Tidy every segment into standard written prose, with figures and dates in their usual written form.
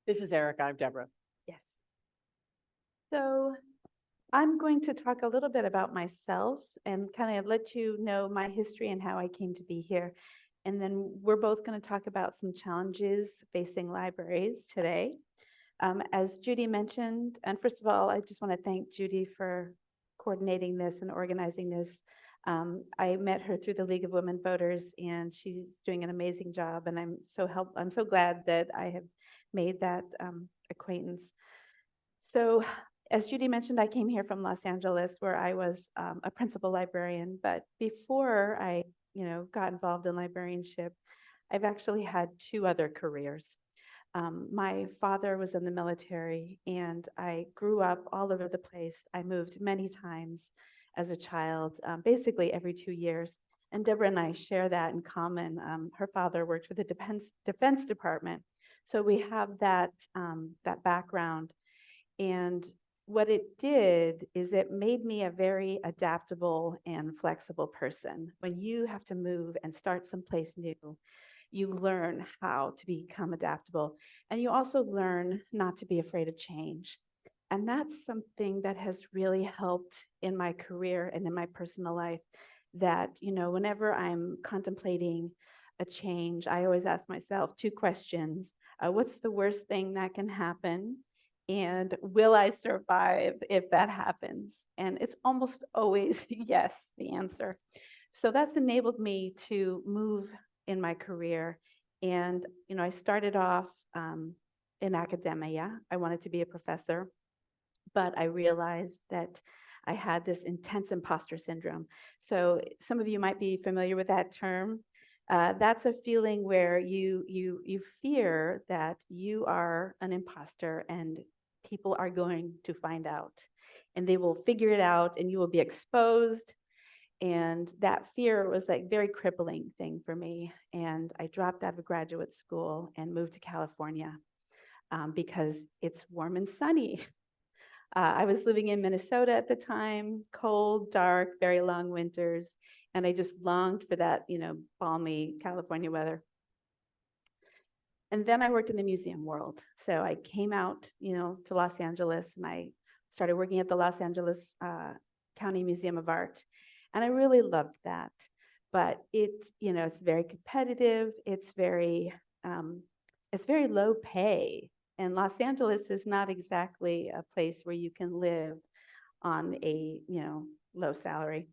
This is Erika. I'm Deborah. Yes. So I'm going to talk a little bit about myself and kind of let you know my history and how I came to be here. And then we're both going to talk about some challenges facing libraries today. As Judy mentioned, and first of all, I just want to thank Judy for coordinating this and organizing this. I met her through the League of Women Voters, and she's doing an amazing job. And I'm so glad that I have made that acquaintance. So, as Judy mentioned, I came here from Los Angeles, where I was a principal librarian. But before I, got involved in librarianship, I've actually had two other careers. My father was in the military, and I grew up all over the place. I moved many times as a child, basically every 2 years. And Deborah and I share that in common. Her father worked for the Defense Department, so we have that background. And what it did is it made me a very adaptable and flexible person. When you have to move and start someplace new, you learn how to become adaptable. And you also learn not to be afraid of change. And that's something that has really helped in my career and in my personal life. That, whenever I'm contemplating a change, I always ask myself two questions. What's the worst thing that can happen? And will I survive if that happens? And it's almost always yes, the answer. So that's enabled me to move in my career. And, I started off in academia. I wanted to be a professor, but I realized that I had this intense imposter syndrome. So some of you might be familiar with that term. That's a feeling where you fear that you are an imposter and people are going to find out, and they will figure it out, and you will be exposed. And that fear was like very crippling thing for me. And I dropped out of graduate school and moved to California because it's warm and sunny. I was living in Minnesota at the time, cold, dark, very long winters, and I just longed for that, balmy California weather. And then I worked in the museum world. So I came out, to Los Angeles, and I started working at the Los Angeles County Museum of Art. And I really loved that. But it's very competitive. It's very low pay. And Los Angeles is not exactly a place where you can live on a, low salary.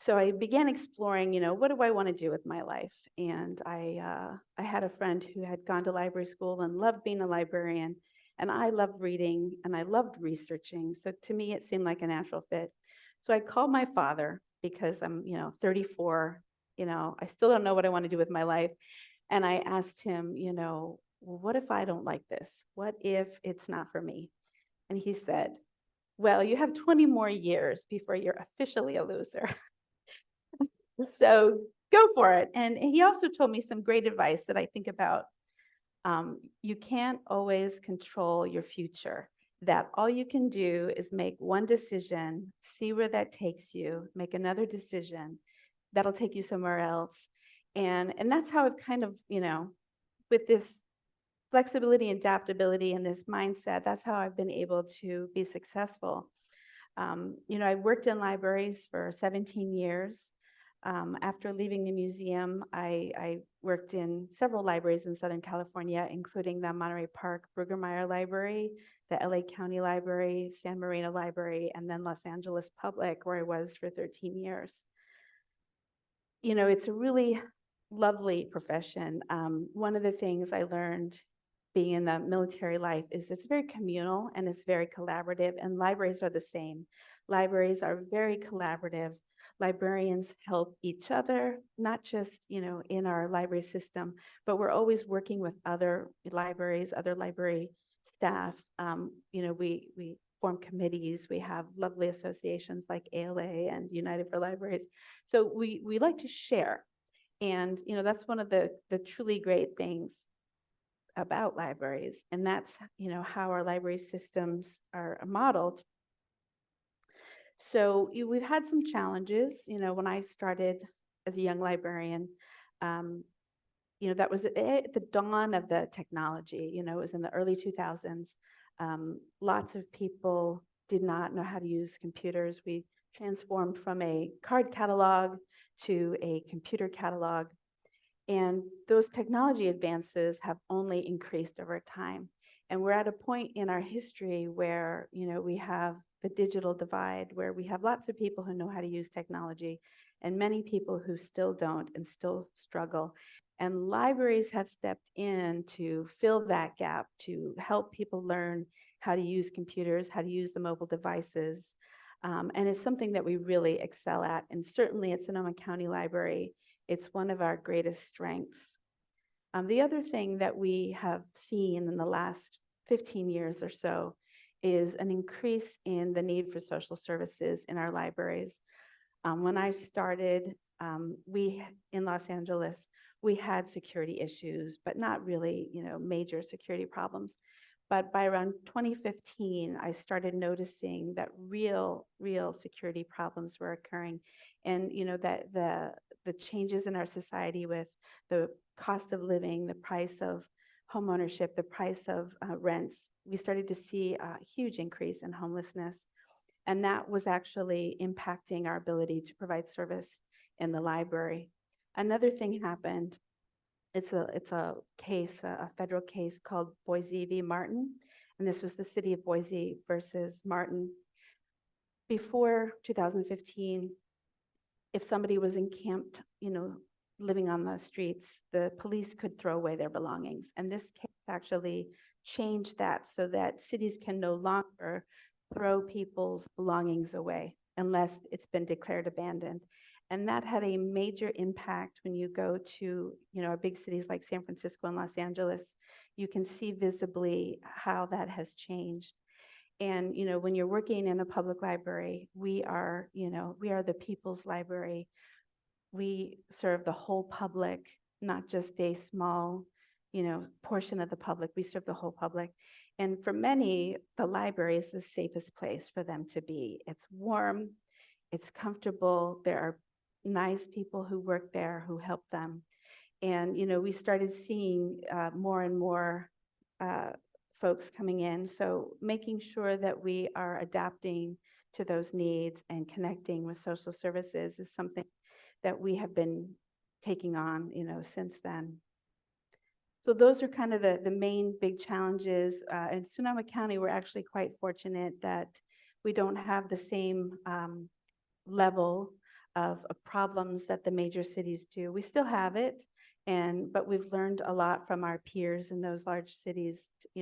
So I began exploring, what do I want to do with my life? And I had a friend who had gone to library school and loved being a librarian. And I loved reading and I loved researching. So to me, it seemed like a natural fit. So I called my father because I'm, 34, I still don't know what I want to do with my life. And I asked him, well, what if I don't like this? What if it's not for me? And he said, well, you have 20 more years before you're officially a loser. So go for it. And he also told me some great advice that I think about. You can't always control your future, that all you can do is make one decision, see where that takes you, make another decision that'll take you somewhere else. And that's how I've kind of, with this flexibility and adaptability and this mindset, that's how I've been able to be successful. I worked in libraries for 17 years. After leaving the museum, I worked in several libraries in Southern California, including the Monterey Park Brueggemeyer Library, the LA County Library, San Marino Library, and then Los Angeles Public, where I was for 13 years. It's a really lovely profession. One of the things I learned being in the military life is it's very communal and it's very collaborative, and libraries are the same. Libraries are very collaborative. Librarians help each other, not just, in our library system, but we're always working with other libraries, other library staff. We form committees. We have lovely associations like ALA and United for Libraries. So we like to share. And, that's one of the truly great things about libraries. And that's, how our library systems are modeled. So we've had some challenges, when I started as a young librarian. that was at the dawn of the technology. It was in the early 2000s. Lots of people did not know how to use computers. We transformed from a card catalog to a computer catalog. And those technology advances have only increased over time. And we're at a point in our history where, we have the digital divide, where we have lots of people who know how to use technology and many people who still don't and still struggle. And libraries have stepped in to fill that gap, to help people learn how to use computers, how to use the mobile devices. And it's something that we really excel at. And certainly at Sonoma County Library, it's one of our greatest strengths. The other thing that we have seen in the last 15 years or so is an increase in the need for social services in our libraries. When I started, in Los Angeles, we had security issues, but not really, major security problems. But by around 2015, I started noticing that real security problems were occurring, and that the changes in our society with the cost of living, the price of homeownership, the price of rents, we started to see a huge increase in homelessness. And that was actually impacting our ability to provide service in the library. Another thing happened. It's a case, a federal case called Boise v. Martin. And this was the city of Boise versus Martin. Before 2015, if somebody was encamped, living on the streets, the police could throw away their belongings. And this case actually changed that so that cities can no longer throw people's belongings away unless it's been declared abandoned. And that had a major impact when you go to, our big cities like San Francisco and Los Angeles. You can see visibly how that has changed. And, when you're working in a public library, we are the people's library. We serve the whole public, not just a small, portion of the public. We serve the whole public. And for many, the library is the safest place for them to be. It's warm, it's comfortable. There are nice people who work there who help them. And, we started seeing more and more folks coming in. So making sure that we are adapting to those needs and connecting with social services is something that we have been taking on, since then. So those are kind of the main big challenges. In Sonoma County, we're actually quite fortunate that we don't have the same level of problems that the major cities do. We still have it, but we've learned a lot from our peers in those large cities,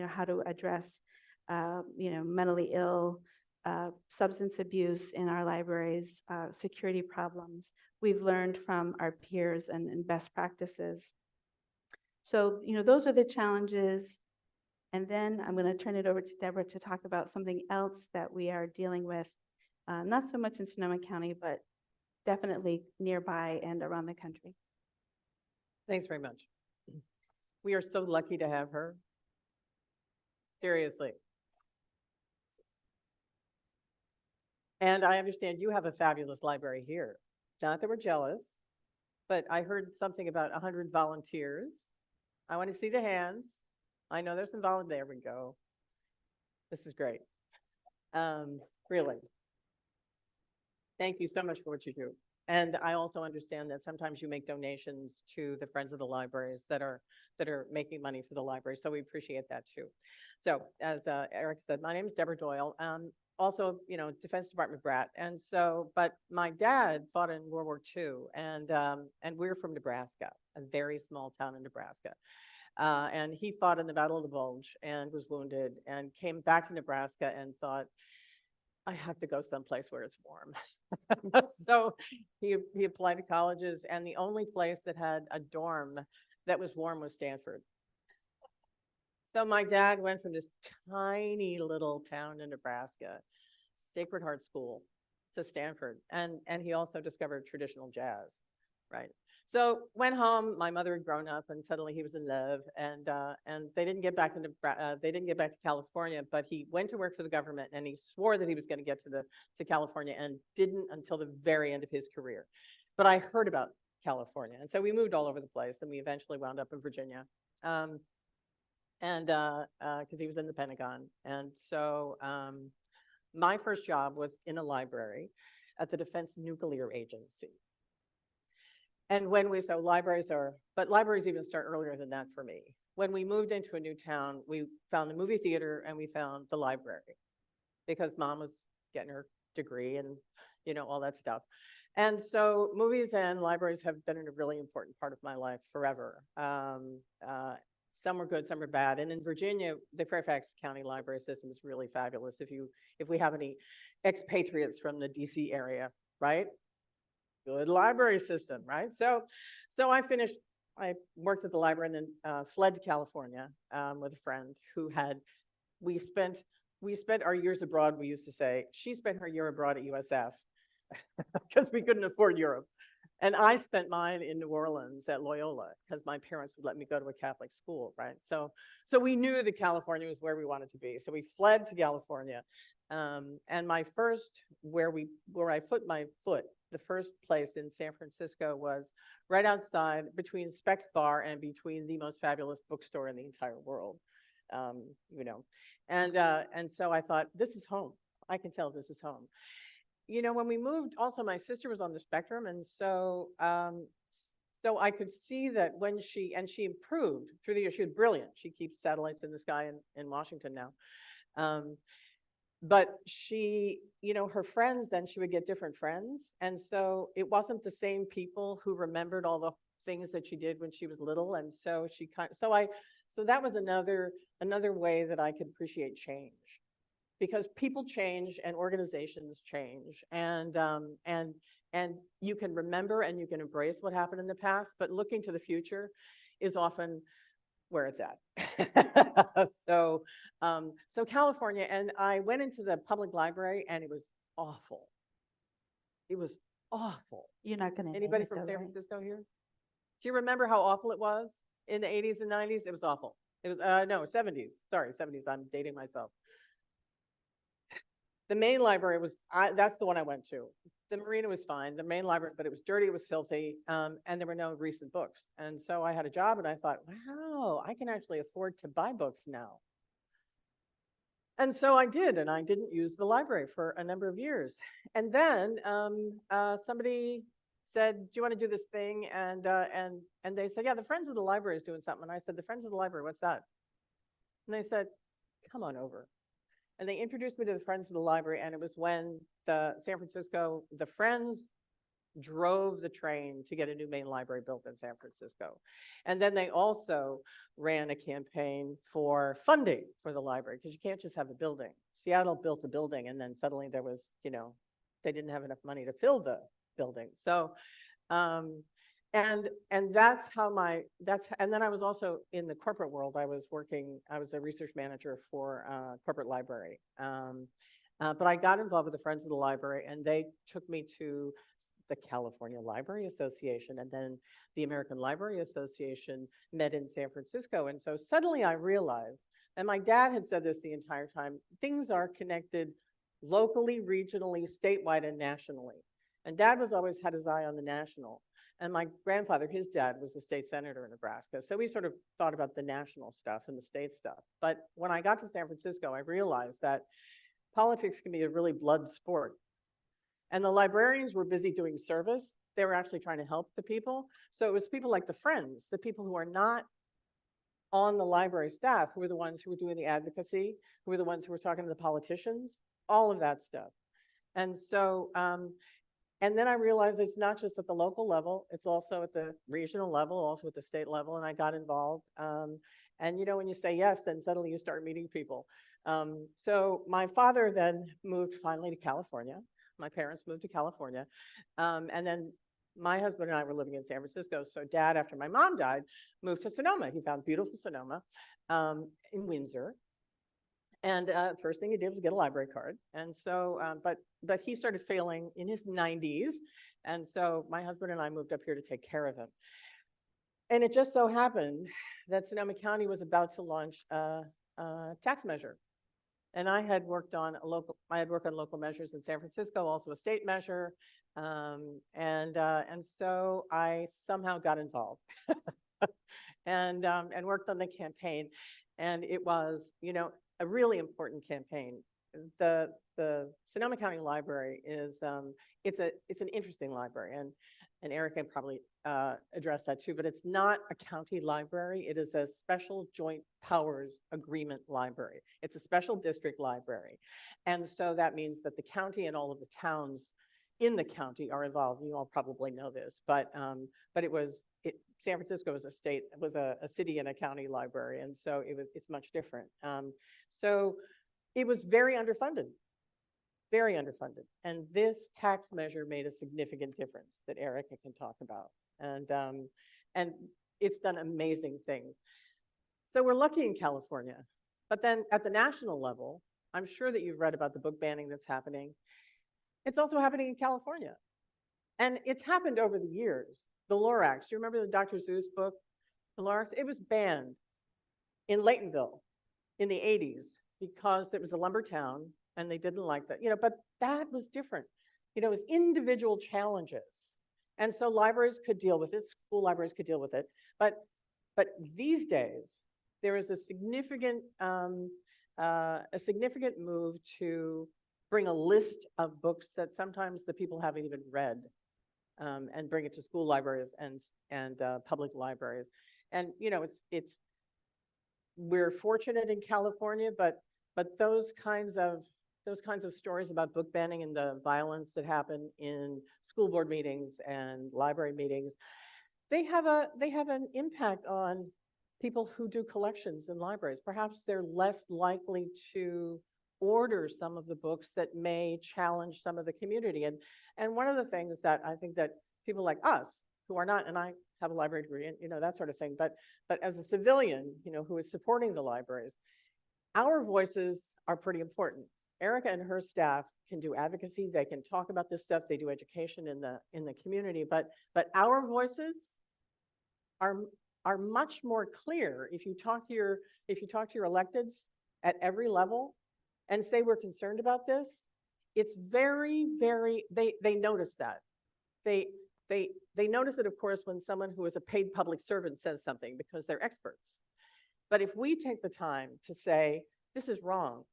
how to address, mentally ill, substance abuse in our libraries, security problems. We've learned from our peers and best practices. So, those are the challenges. And then I'm going to turn it over to Deborah to talk about something else that we are dealing with, not so much in Sonoma County, but definitely nearby and around the country. Thanks very much. We are so lucky to have her. Seriously. And I understand you have a fabulous library here. Not that we're jealous, but I heard something about 100 volunteers. I want to see the hands. I know there's some volunteers. There we go. This is great. Really. Thank you so much for what you do. And I also understand that sometimes you make donations to the Friends of the Libraries that are making money for the library. So we appreciate that too. So as Eric said, my name is Deborah Doyle. Also, Defense Department brat. And so, but my dad fought in World War II, and we're from Nebraska, a very small town in Nebraska. And he fought in the Battle of the Bulge and was wounded and came back to Nebraska and thought, I have to go someplace where it's warm. So he applied to colleges, and the only place that had a dorm that was warm was Stanford. So my dad went from this tiny little town in Nebraska, Sacred Heart School, to Stanford, and he also discovered traditional jazz, right? So went home. My mother had grown up, and suddenly he was in love, and they didn't get back to California, but he went to work for the government, and he swore that he was going to get to California, and didn't until the very end of his career. But I heard about California. And so we moved all over the place, and we eventually wound up in Virginia. Because he was in the Pentagon. And so my first job was in a library at the Defense Nuclear Agency. And so libraries even start earlier than that for me. When we moved into a new town, we found the movie theater and we found the library because Mom was getting her degree and, all that stuff. And so movies and libraries have been a really important part of my life forever. Some were good, some were bad. And in Virginia, the Fairfax County Library System is really fabulous. If we have any expatriates from the DC area, right? Good library system, right? So I worked at the library and then fled to California with a friend who we spent our years abroad, we used to say. She spent her year abroad at USF because we couldn't afford Europe. And I spent mine in New Orleans at Loyola because my parents would let me go to a Catholic school, right? So we knew that California was where we wanted to be. So we fled to California. And my first, where I put my foot, the first place in San Francisco was right outside between Specs Bar and between the most fabulous bookstore in the entire world, And so I thought, this is home. I can tell this is home. When we moved, also my sister was on the spectrum, and so I could see that when she improved through the years. She was brilliant. She keeps satellites in the sky in Washington now. But she, her friends, then she would get different friends, and so it wasn't the same people who remembered all the things that she did when she was little, and so so that was another way that I could appreciate change. Because people change and organizations change, and you can remember and you can embrace what happened in the past, but looking to the future is often where it's at. So California, and I went into the public library, and it was awful. It was awful. You're not going to. Anybody from San Francisco here? Do you remember how awful it was in the 80s and 90s? It was awful. It was no 70s. Sorry, 70s. I'm dating myself. The main library that's the one I went to. The marina was fine, the main library, but it was dirty, it was filthy, and there were no recent books. And so I had a job, and I thought, wow, I can actually afford to buy books now. And so I did, and I didn't use the library for a number of years. And then somebody said, do you want to do this thing? And they said, yeah, the Friends of the Library is doing something. And I said, the Friends of the Library, what's that? And they said, come on over. And they introduced me to the Friends of the Library, and it was when the Friends drove the train to get a new main library built in San Francisco. And then they also ran a campaign for funding for the library, because you can't just have a building. Seattle built a building, and then suddenly there was, they didn't have enough money to fill the building. So, and that's how and then I was also in the corporate world. I was a research manager for corporate library. But I got involved with the Friends of the Library, and they took me to the California Library Association, and then the American Library Association met in San Francisco. And so suddenly I realized, and my dad had said this the entire time, things are connected locally, regionally, statewide, and nationally. And Dad always had his eye on the national. And my grandfather, his dad, was a state senator in Nebraska. So we sort of thought about the national stuff and the state stuff. But when I got to San Francisco, I realized that politics can be a really blood sport. And the librarians were busy doing service. They were actually trying to help the people. So it was people like the Friends, the people who are not on the library staff, who were the ones who were doing the advocacy, who were the ones who were talking to the politicians, all of that stuff. And so, and then I realized it's not just at the local level, it's also at the regional level, also at the state level, and I got involved. And when you say yes, then suddenly you start meeting people. So my father then moved finally to California. My parents moved to California. And then my husband and I were living in San Francisco. So Dad, after my mom died, moved to Sonoma. He found beautiful Sonoma in Windsor. And first thing he did was get a library card. And so, but he started failing in his 90s. And so my husband and I moved up here to take care of him. And it just so happened that Sonoma County was about to launch a tax measure. And I had worked on local measures in San Francisco, also a state measure. And so I somehow got involved and worked on the campaign. And it was, a really important campaign. The Sonoma County Library is, it's an interesting library, and Erika probably addressed that too, but it's not a county library. It is a special joint powers agreement library. It's a special district library. And so that means that the county and all of the towns in the county are involved. You all probably know this, but San Francisco was a city and a county library, and so it's much different. So it was very underfunded. And this tax measure made a significant difference that Erika can talk about. And it's done amazing things. So we're lucky in California. But then at the national level, I'm sure that you've read about the book banning that's happening. It's also happening in California. And it's happened over the years. The Lorax, you remember the Dr. Seuss book, The Lorax? It was banned in Laytonville in the 80s because it was a lumber town and they didn't like that, but that was different. It was individual challenges. And so libraries could deal with it, school libraries could deal with it. But these days, there is a significant move to bring a list of books that sometimes the people haven't even read, and bring it to school libraries and public libraries. And we're fortunate in California, but those kinds of stories about book banning and the violence that happen in school board meetings and library meetings, they have an impact on people who do collections in libraries. Perhaps they're less likely to order some of the books that may challenge some of the community. And one of the things that I think that people like us who are not, and I have a library degree and that sort of thing, but as a civilian, who is supporting the libraries, our voices are pretty important. Erika and her staff can do advocacy, they can talk about this stuff, they do education in the community, but our voices are much more clear if you talk to your electeds at every level and say we're concerned about this. It's very, very, they notice that. They notice it, of course, when someone who is a paid public servant says something because they're experts. But if we take the time to say, this is wrong,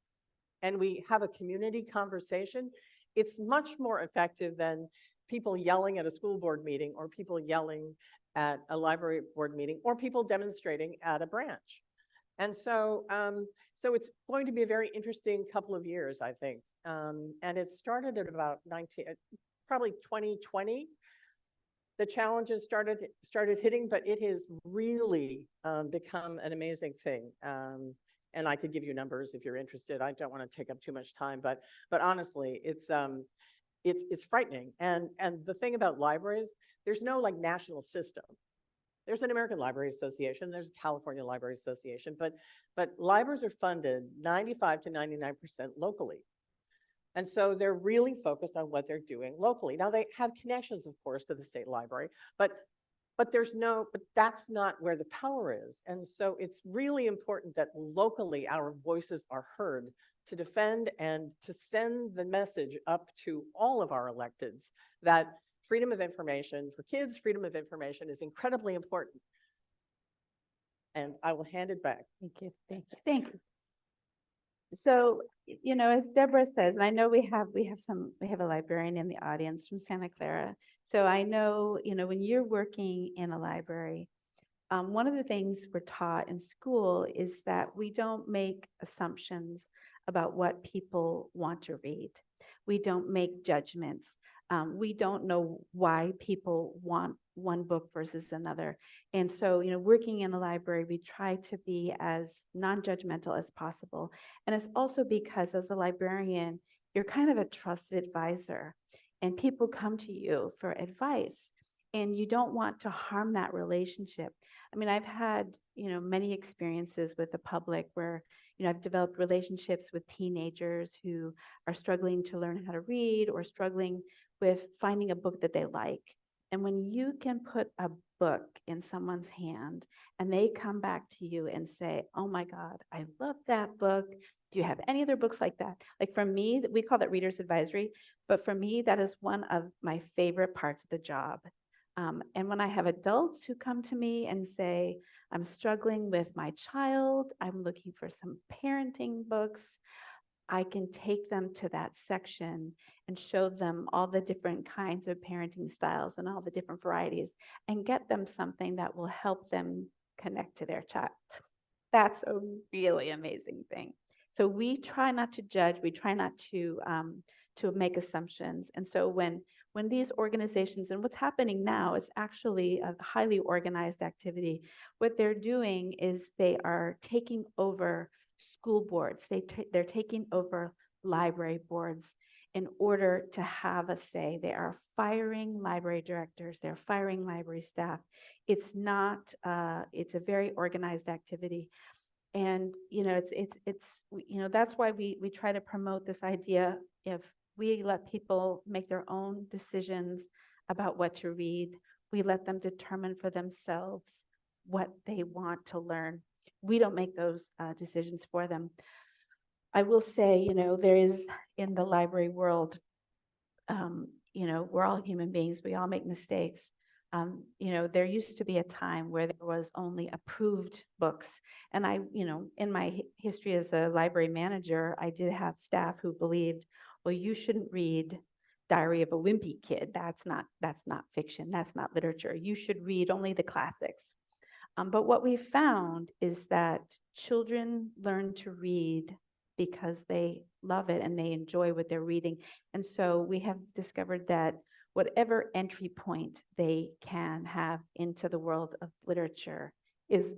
and we have a community conversation, it's much more effective than people yelling at a school board meeting or people yelling at a library board meeting or people demonstrating at a branch. And so, so it's going to be a very interesting couple of years, I think. And it started at about probably 2020. The challenges started hitting, but it has really become an amazing thing. And I could give you numbers if you're interested. I don't want to take up too much time, but honestly, it's frightening. And the thing about libraries, there's no like national system. There's an American Library Association, there's a California Library Association, but libraries are funded 95 to 99% locally. And so they're really focused on what they're doing locally. Now they have connections, of course, to the state library, but that's not where the power is. And so it's really important that locally our voices are heard to defend and to send the message up to all of our electeds that freedom of information for kids, freedom of information is incredibly important. And I will hand it back. Thank you. Thank you. Thank you. So, as Deborah says, and I know we have a librarian in the audience from Santa Clara. So I know, when you're working in a library, one of the things we're taught in school is that we don't make assumptions about what people want to read. We don't make judgments. We don't know why people want one book versus another. And so, working in a library, we try to be as non-judgmental as possible. And it's also because as a librarian, you're kind of a trusted advisor and people come to you for advice and you don't want to harm that relationship. I mean, I've had, many experiences with the public where, I've developed relationships with teenagers who are struggling to learn how to read or struggling with finding a book that they like. And when you can put a book in someone's hand and they come back to you and say, oh my God, I love that book. Do you have any other books like that? Like for me, we call that reader's advisory, but for me, that is one of my favorite parts of the job. And when I have adults who come to me and say, I'm struggling with my child, I'm looking for some parenting books, I can take them to that section and show them all the different kinds of parenting styles and all the different varieties and get them something that will help them connect to their child. That's a really amazing thing. So we try not to judge. We try not to make assumptions. And so when these organizations, and what's happening now, it's actually a highly organized activity. What they're doing is they are taking over school boards. They're taking over library boards in order to have a say. They are firing library directors. They're firing library staff. It's not. It's a very organized activity. And that's why we try to promote this idea. If we let people make their own decisions about what to read, we let them determine for themselves what they want to learn. We don't make those decisions for them. I will say, there is in the library world, we're all human beings. We all make mistakes. There used to be a time where there was only approved books. And in my history as a library manager, I did have staff who believed, well, you shouldn't read Diary of a Wimpy Kid. That's not fiction. That's not literature. You should read only the classics. But what we found is that children learn to read because they love it and they enjoy what they're reading. And so we have discovered that whatever entry point they can have into the world of literature is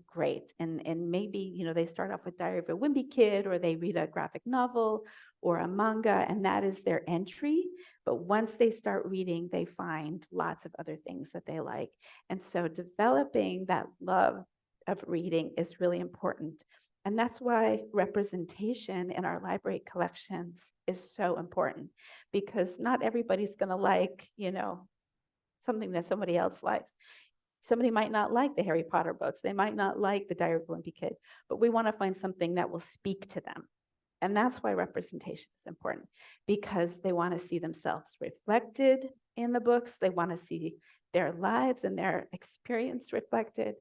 great. And maybe, they start off with Diary of a Wimpy Kid, or they read a graphic novel or a manga, and that is their entry. But once they start reading, they find lots of other things that they like. And so developing that love of reading is really important. And that's why representation in our library collections is so important, because not everybody's going to like, something that somebody else likes. Somebody might not like the Harry Potter books. They might not like the Diary of a Wimpy Kid, but we want to find something that will speak to them. And that's why representation is important, because they want to see themselves reflected in the books. They want to see their lives and their experience reflected.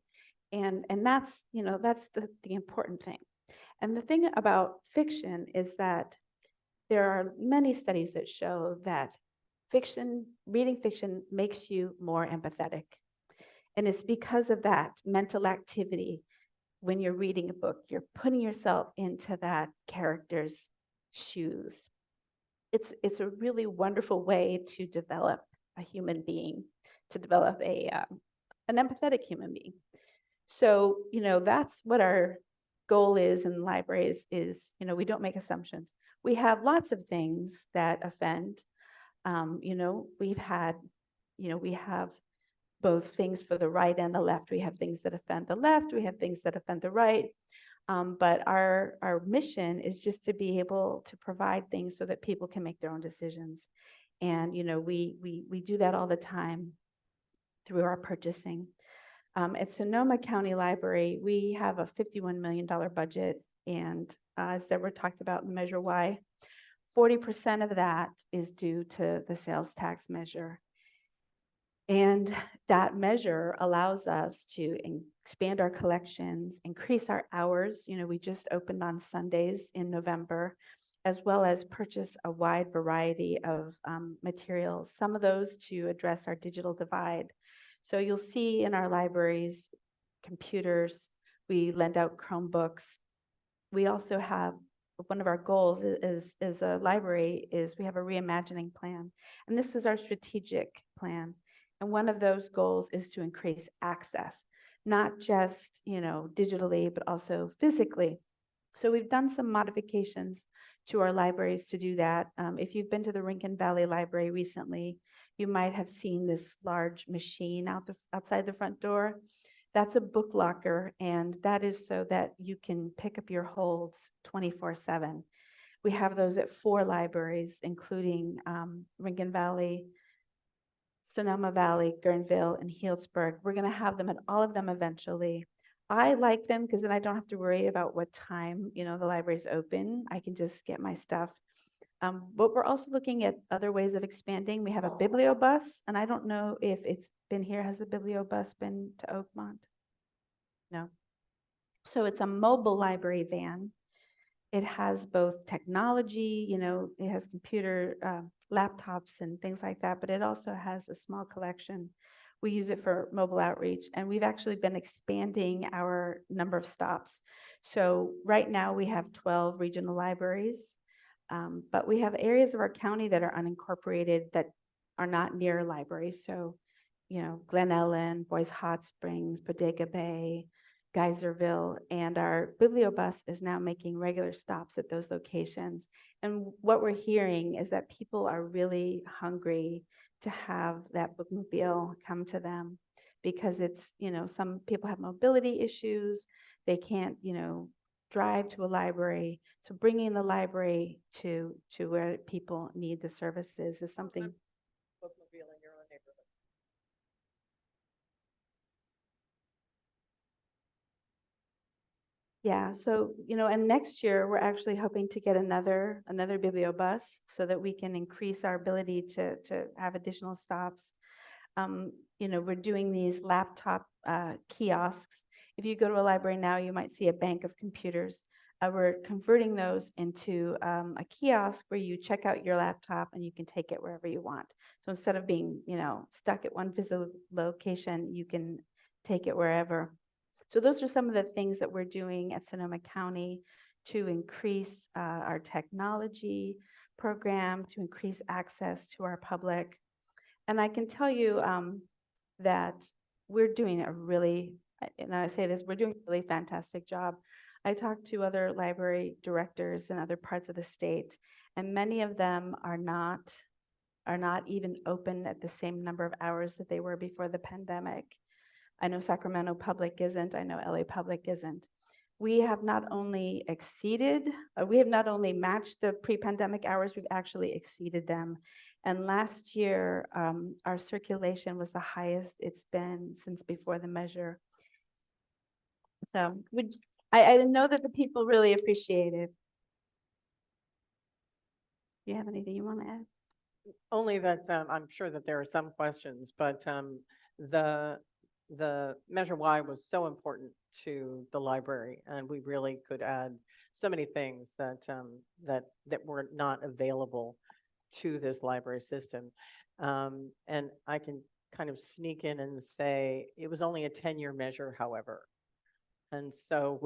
And that's, that's the important thing. And the thing about fiction is that there are many studies that show that reading fiction makes you more empathetic. And it's because of that mental activity. When you're reading a book, you're putting yourself into that character's shoes. It's a really wonderful way to develop a human being, to develop an empathetic human being. So, that's what our goal is in libraries is, we don't make assumptions. We have lots of things that offend. We have both things for the right and the left. We have things that offend the left. We have things that offend the right. But our mission is just to be able to provide things so that people can make their own decisions. And, we do that all the time through our purchasing. At Sonoma County Library, we have a $51 million budget. And as Deborah talked about in Measure Y, 40% of that is due to the sales tax measure. And that measure allows us to expand our collections, increase our hours. We just opened on Sundays in November, as well as purchase a wide variety of materials, some of those to address our digital divide. So you'll see in our libraries, computers, we lend out Chromebooks. We also have, one of our goals as a library is we have a reimagining plan. And this is our strategic plan. And one of those goals is to increase access, not just, digitally, but also physically. So we've done some modifications to our libraries to do that. If you've been to the Rincon Valley Library recently, you might have seen this large machine outside the front door. That's a book locker, and that is so that you can pick up your holds 24/7. We have those at 4 libraries, including Rincon Valley, Sonoma Valley, Guerneville, and Healdsburg. We're going to have them at all of them eventually. I like them because then I don't have to worry about what time, the library's open. I can just get my stuff. But we're also looking at other ways of expanding. We have a bibliobus, and I don't know if it's been here. Has the bibliobus been to Oakmont? No. So it's a mobile library van. It has both technology, it has computer laptops and things like that, but it also has a small collection. We use it for mobile outreach, and we've actually been expanding our number of stops. So right now we have 12 regional libraries, but we have areas of our county that are unincorporated that are not near libraries. So, Glen Ellen, Boys Hot Springs, Bodega Bay, Geyserville, and our bibliobus is now making regular stops at those locations. And what we're hearing is that people are really hungry to have that bookmobile come to them because it's, some people have mobility issues. They can't, drive to a library. So bringing the library to where people need the services is something. Bookmobile in your own neighborhood. Yeah, so, and next year, we're actually hoping to get another bibliobus so that we can increase our ability to have additional stops. We're doing these laptop kiosks. If you go to a library now, you might see a bank of computers. We're converting those into a kiosk where you check out your laptop and you can take it wherever you want. So instead of being, stuck at one physical location, you can take it wherever. So those are some of the things that we're doing at Sonoma County to increase our technology program, to increase access to our public. And I can tell you that we're doing a really, and I say this, we're doing a really fantastic job. I talked to other library directors in other parts of the state, and many of them are not even open at the same number of hours that they were before the pandemic. I know Sacramento Public isn't. I know LA Public isn't. We have not only matched the pre-pandemic hours, we've actually exceeded them. And last year, our circulation was the highest it's been since before the measure. So I know that the people really appreciate it. Do you have anything you want to add? Only that I'm sure that there are some questions, but the Measure Y was so important to the library, and we really could add so many things that were not available to this library system. And I can kind of sneak in and say it was only a 10-year measure, however. And so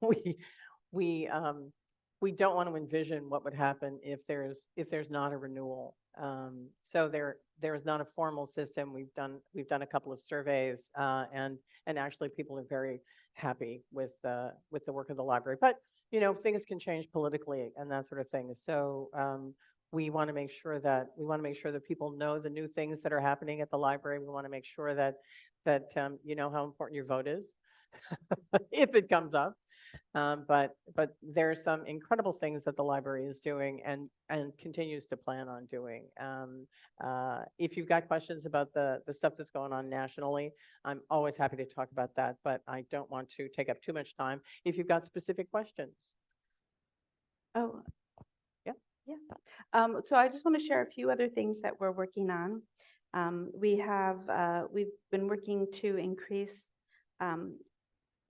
we don't want to envision what would happen if there's not a renewal. So there is not a formal system. We've done a couple of surveys, and actually people are very happy with the work of the library. But things can change politically and that sort of thing. So we want to make sure that people know the new things that are happening at the library. We want to make sure that you know how important your vote is if it comes up. But there are some incredible things that the library is doing and continues to plan on doing. If you've got questions about the stuff that's going on nationally, I'm always happy to talk about that, but I don't want to take up too much time. If you've got specific questions. Oh, yeah. Yeah. So I just want to share a few other things that we're working on. We've been working to increase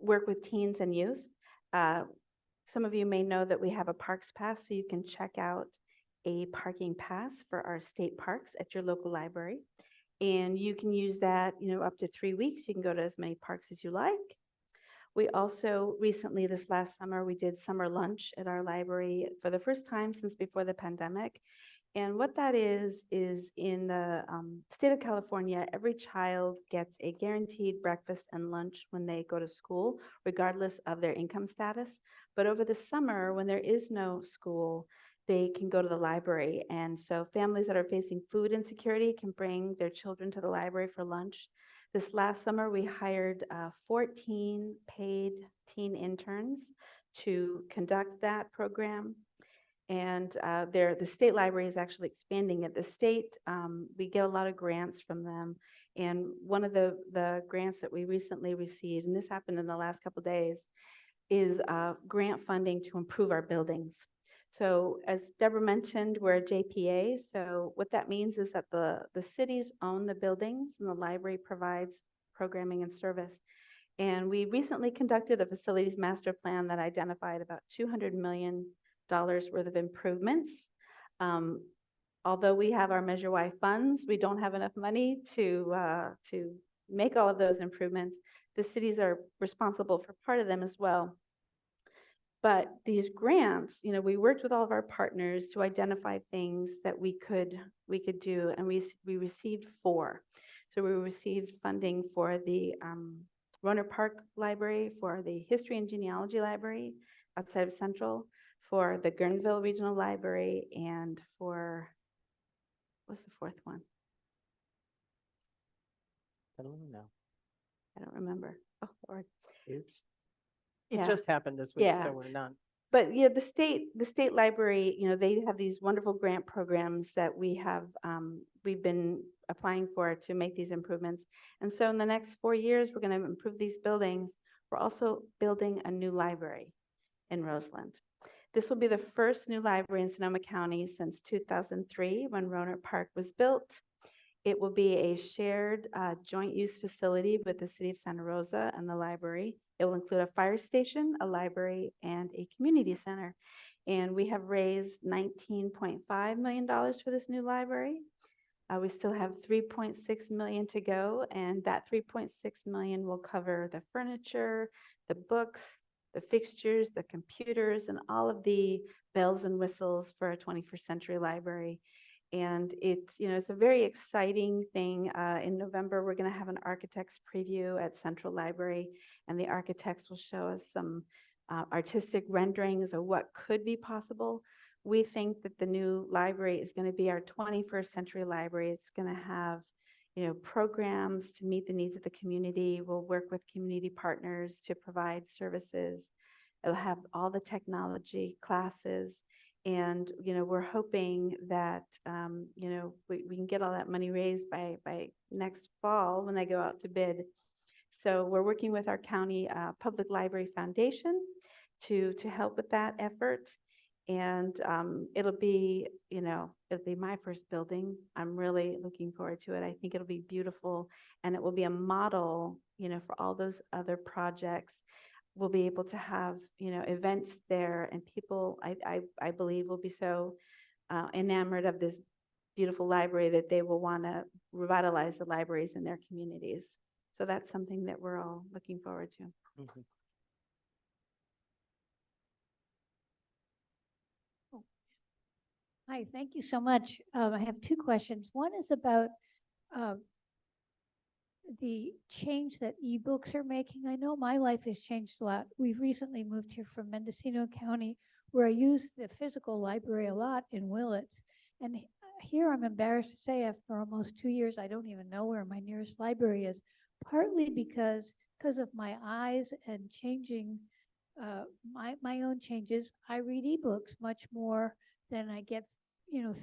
work with teens and youth. Some of you may know that we have a parks pass, so you can check out a parking pass for our state parks at your local library. And you can use that, up to 3 weeks. You can go to as many parks as you like. We also recently, this last summer, we did summer lunch at our library for the first time since before the pandemic. And what that is in the state of California, every child gets a guaranteed breakfast and lunch when they go to school, regardless of their income status. But over the summer, when there is no school, they can go to the library. And so families that are facing food insecurity can bring their children to the library for lunch. This last summer, we hired 14 paid teen interns to conduct that program. And the state library is actually expanding it. The state, we get a lot of grants from them. And one of the grants that we recently received, and this happened in the last couple of days, is grant funding to improve our buildings. So as Deborah mentioned, we're a JPA. So what that means is that the cities own the buildings and the library provides programming and service. And we recently conducted a facilities master plan that identified about $200 million worth of improvements. Although we have our Measure Y funds, we don't have enough money to make all of those improvements. The cities are responsible for part of them as well. But these grants, we worked with all of our partners to identify things that we could do, and we received 4. So we received funding for the Rohnert Park Library, for the History and Genealogy Library outside of Central, for the Guerneville Regional Library, and for, what's the 4th one? I don't know. I don't remember. Oh, Lord. Oops. It Yeah. just happened this week, Yeah. so we're not. But yeah, the state library, they have these wonderful grant programs that we've been applying for to make these improvements. And so in the next 4 years, we're going to improve these buildings. We're also building a new library in Roseland. This will be the first new library in Sonoma County since 2003, when Rohnert Park was built. It will be a shared joint use facility with the city of Santa Rosa and the library. It will include a fire station, a library, and a community center. And we have raised $19.5 million for this new library. We still have $3.6 million to go, and that $3.6 million will cover the furniture, the books, the fixtures, the computers, and all of the bells and whistles for a 21st century library. And it's a very exciting thing. In November, we're going to have an architect's preview at Central Library, and the architects will show us some artistic renderings of what could be possible. We think that the new library is going to be our 21st century library. It's going to have, programs to meet the needs of the community. We'll work with community partners to provide services. It'll have all the technology classes. And, we're hoping that, we can get all that money raised by next fall when they go out to bid. So we're working with our county public library foundation to help with that effort. And it'll be my first building. I'm really looking forward to it. I think it'll be beautiful, and it will be a model, for all those other projects. We'll be able to have, events there, and people, I believe, will be so enamored of this beautiful library that they will want to revitalize the libraries in their communities. So that's something that we're all looking forward to. Mhm. Hi, thank you so much. I have 2 questions. One is about the change that ebooks are making. I know my life has changed a lot. We've recently moved here from Mendocino County, where I use the physical library a lot in Willits. And here I'm embarrassed to say, after almost 2 years, I don't even know where my nearest library is, partly because of my eyes and changing my own changes. I read ebooks much more than I get,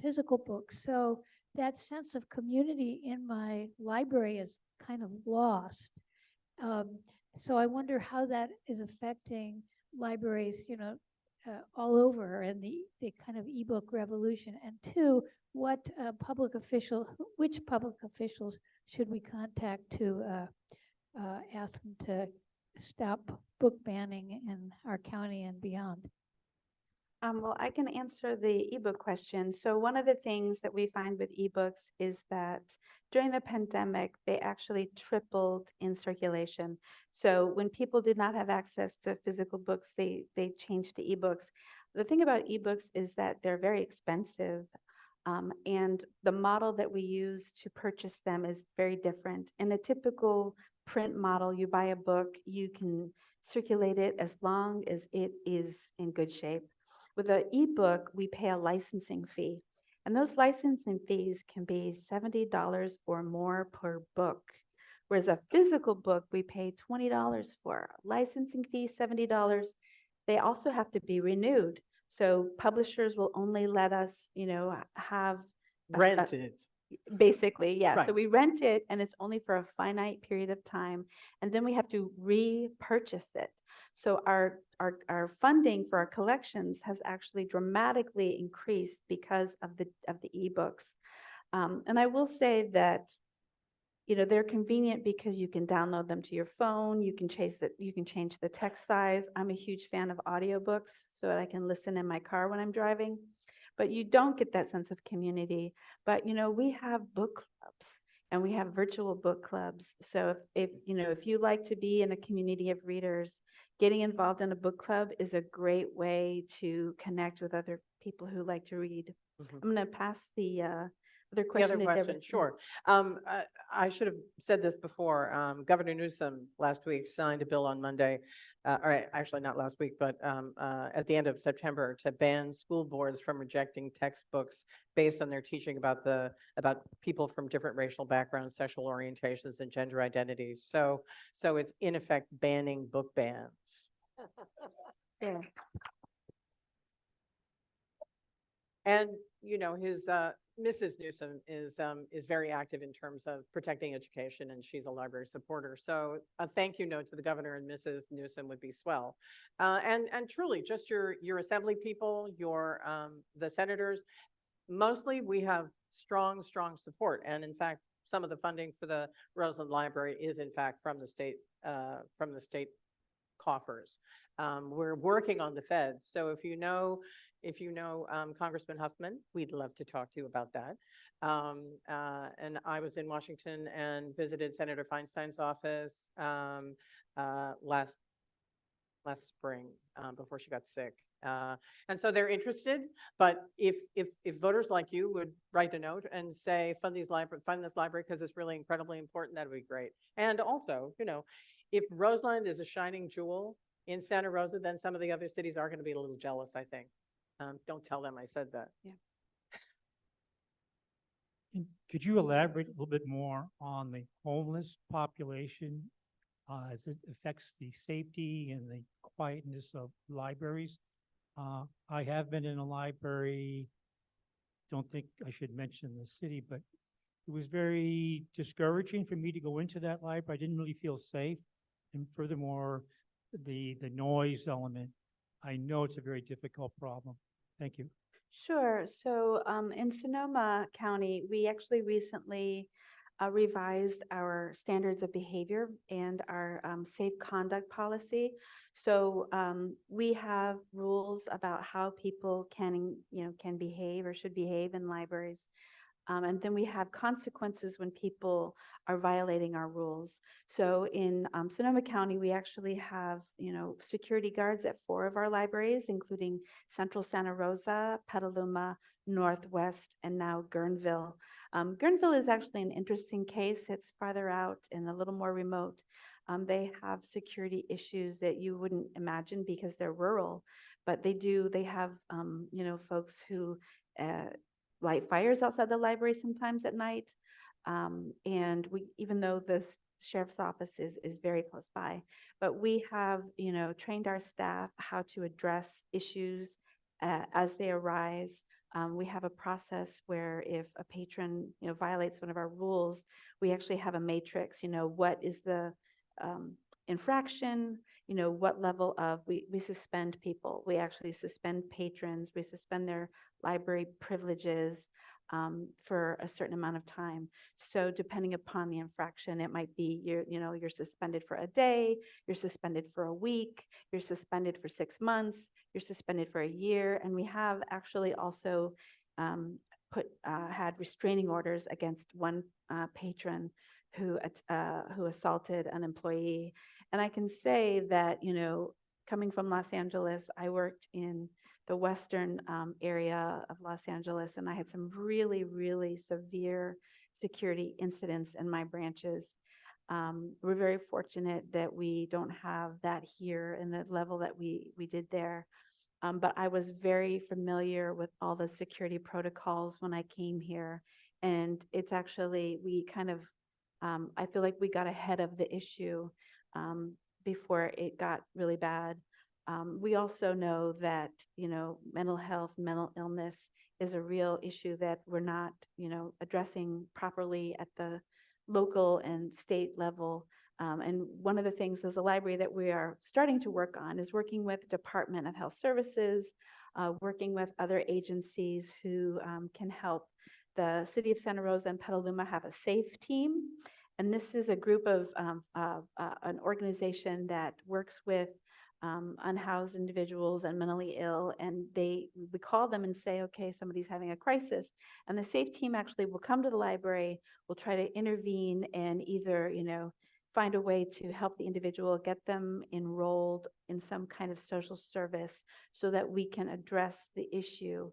physical books. So that sense of community in my library is kind of lost. So I wonder how that is affecting libraries, all over, and the kind of ebook revolution. And 2, which public officials should we contact to ask them to stop book banning in our county and beyond? Well, I can answer the ebook question. So one of the things that we find with ebooks is that during the pandemic, they actually tripled in circulation. So when people did not have access to physical books, they changed to ebooks. The thing about ebooks is that they're very expensive. And the model that we use to purchase them is very different. In a typical print model, you buy a book, you can circulate it as long as it is in good shape. With an ebook, we pay a licensing fee, and those licensing fees can be $70 or more per book. Whereas a physical book, we pay $20 for. Licensing fee, $70. They also have to be renewed. So publishers will only let us, have Rent it. basically, yeah. So Right. we rent it and it's only for a finite period of time. And then we have to repurchase it. So our funding for our collections has actually dramatically increased because of the ebooks. And I will say that, they're convenient because you can download them to your phone. You can change the text size. I'm a huge fan of audiobooks so that I can listen in my car when I'm driving. But you don't get that sense of community. But we have book clubs and we have virtual book clubs. So if you like to be in a community of readers, getting involved in a book club is a great way to connect with other people who like to read. Mhm. I'm going to pass the other The question other to Deborah. question, sure. I should have said this before. Governor Newsom last week signed a bill on Monday, or actually not last week, but at the end of September, to ban school boards from rejecting textbooks based on their teaching about people from different racial backgrounds, sexual orientations, and gender identities. So it's in effect banning book bans. Yeah. And, his, Mrs. Newsom is very active in terms of protecting education, and she's a library supporter. So a thank you note to the governor and Mrs. Newsom would be swell. And truly, just your assembly people, the senators, mostly we have strong support. And in fact, some of the funding for the Roseland Library is in fact from the state coffers. We're working on the feds. So if you know Congressman Huffman, we'd love to talk to you about that. And I was in Washington and visited Senator Feinstein's office last spring before she got sick. And so they're interested, but if voters like you would write a note and say, fund this library because it's really incredibly important, that would be great. And also, if Roseland is a shining jewel in Santa Rosa, then some of the other cities are going to be a little jealous, I think. Don't tell them I said that. Yeah. Could you elaborate a little bit more on the homeless population as it affects the safety and the quietness of libraries? I have been in a library, don't think I should mention the city, but it was very discouraging for me to go into that library. I didn't really feel safe. And furthermore, the noise element, I know it's a very difficult problem. Thank you. Sure. So in Sonoma County, we actually recently revised our standards of behavior and our safe conduct policy. So we have rules about how people can behave or should behave in libraries. And then we have consequences when people are violating our rules. So in Sonoma County, we actually have, security guards at 4 of our libraries, including Central Santa Rosa, Petaluma, Northwest, and now Guerneville. Guerneville is actually an interesting case. It's farther out and a little more remote. They have security issues that you wouldn't imagine because they're rural, but they have, folks who light fires outside the library sometimes at night. And even though the sheriff's office is very close by, but we have, trained our staff how to address issues as they arise. We have a process where if a patron, violates one of our rules, we actually have a matrix, what is the infraction, what level of, we suspend people. We actually suspend patrons. We suspend their library privileges for a certain amount of time. So depending upon the infraction, it might be you're suspended for a day, you're suspended for a week, you're suspended for 6 months, you're suspended for a year. And we have actually also had restraining orders against one patron who assaulted an employee. And I can say that, coming from Los Angeles, I worked in the western area of Los Angeles, and I had some really, really severe security incidents in my branches. We're very fortunate that we don't have that here in the level that we did there. But I was very familiar with all the security protocols when I came here. And it's actually, we kind of, I feel like we got ahead of the issue before it got really bad. We also know that, mental health, mental illness is a real issue that we're not, addressing properly at the local and state level. And one of the things as a library that we are starting to work on is working with Department of Health Services, working with other agencies who can help. The City of Santa Rosa and Petaluma have a SAFE team. And this is a group of an organization that works with unhoused individuals and mentally ill, and we call them and say, okay, somebody's having a crisis, and the SAFE team actually will come to the library, will try to intervene and either, find a way to help the individual, get them enrolled in some kind of social service so that we can address the issue.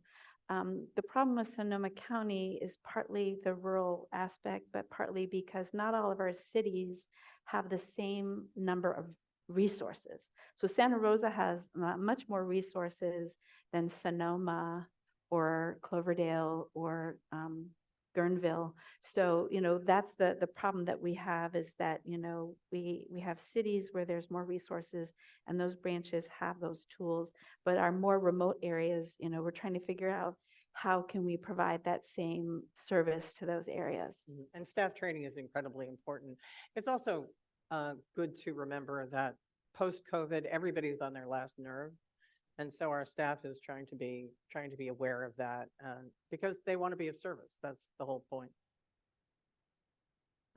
The problem with Sonoma County is partly the rural aspect, but partly because not all of our cities have the same number of resources. So Santa Rosa has much more resources than Sonoma or Cloverdale or Guerneville. So, that's the problem that we have, is that, we have cities where there's more resources and those branches have those tools, but our more remote areas, we're trying to figure out how can we provide that same service to those areas. And staff training is incredibly important. It's also good to remember that post-COVID, everybody's on their last nerve. And so our staff is trying to be aware of that because they want to be of service. That's the whole point.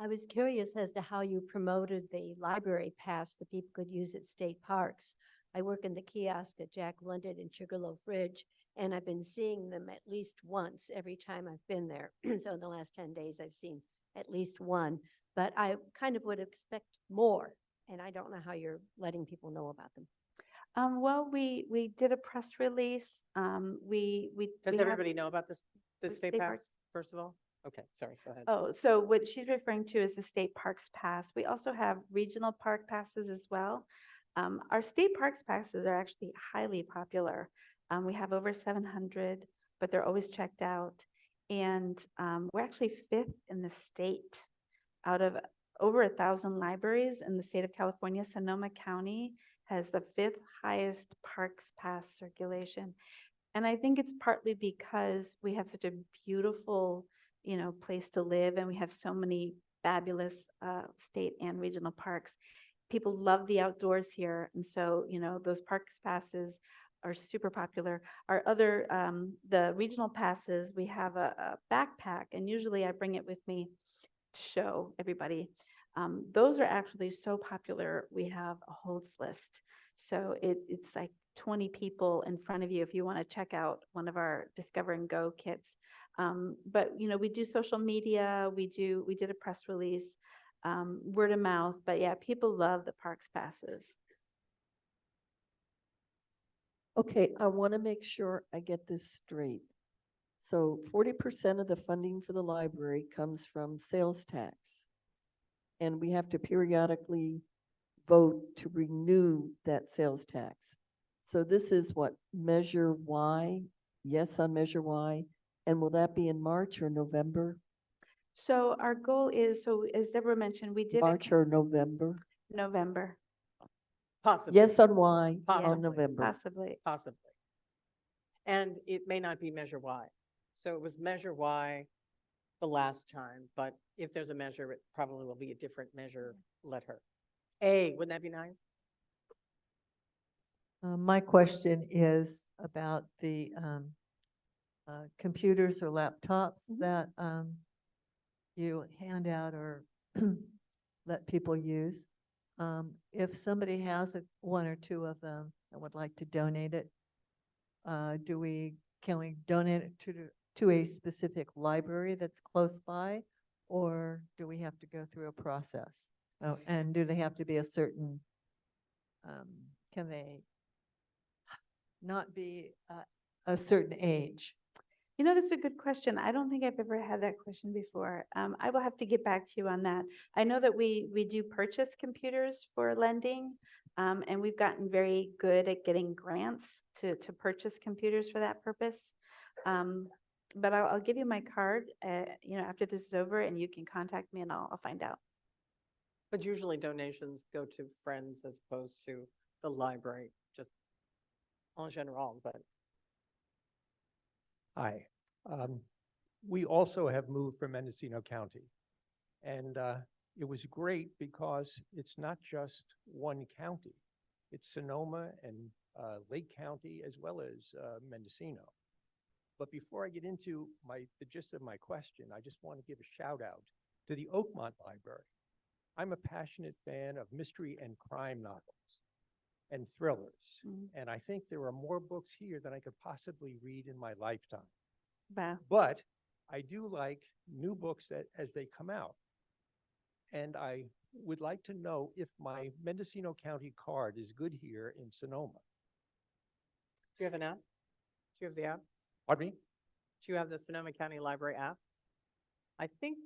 I was curious as to how you promoted the library pass that people could use at state parks. I work in the kiosk at Jack London and Sugarloaf Ridge, and I've been seeing them at least once every time I've been there. So in the last 10 days, I've seen at least one, but I kind of would expect more, and I don't know how you're letting people know about them. Well, we did a press release. Does we everybody know about this the state state pass, parks? first of all? Okay, sorry, go ahead. Oh, so what she's referring to is the state parks pass. We also have regional park passes as well. Our state parks passes are actually highly popular. We have over 700, but they're always checked out. And we're actually 5th in the state out of over 1,000 libraries in the state of California. Sonoma County has the 5th highest parks pass circulation. And I think it's partly because we have such a beautiful, place to live, and we have so many fabulous state and regional parks. People love the outdoors here, and so, those parks passes are super popular. Our other, the regional passes, we have a backpack, and usually I bring it with me to show everybody. Those are actually so popular, we have a holds list. So it's like 20 people in front of you if you want to check out one of our Discover and Go kits. But we do social media, we did a press release, word of mouth, but yeah, people love the parks passes. Okay, I want to make sure I get this straight. So 40% of the funding for the library comes from sales tax. And we have to periodically vote to renew that sales tax. So this is what, Measure Y? Yes on Measure Y. And will that be in March or November? So our goal is, so as Deborah mentioned, we did March or November? November, Possibly. Yes on Y, Possibly. on November. possibly. Possibly. And it may not be Measure Y. So it was Measure Y the last time, but if there's a measure, it probably will be a different measure. Let her. A, wouldn't that be nice? My question is about the computers or laptops that you hand out or let people use. If somebody has one or two of them and would like to donate it, can we donate it to a specific library that's close by, or do we have to go through a process? Oh, and do they have to be a certain, can they not be a certain age? That's a good question. I don't think I've ever had that question before. I will have to get back to you on that. I know that we do purchase computers for lending, and we've gotten very good at getting grants to purchase computers for that purpose. But I'll give you my card, after this is over, and you can contact me and I'll find out. But usually donations go to friends as opposed to the library, just en general, but Hi. We also have moved from Mendocino County. And it was great because it's not just one county. It's Sonoma and Lake County as well as Mendocino. But before I get into the gist of my question, I just want to give a shout out to the Oakmont Library. I'm a passionate fan of mystery and crime novels and thrillers. And I think there are more books here than I could possibly read in my lifetime. Wow. But I do like new books as they come out. And I would like to know if my Mendocino County card is good here in Sonoma. do you have an app? Do you have the app? Pardon me? Do you have the Sonoma County Library app? I think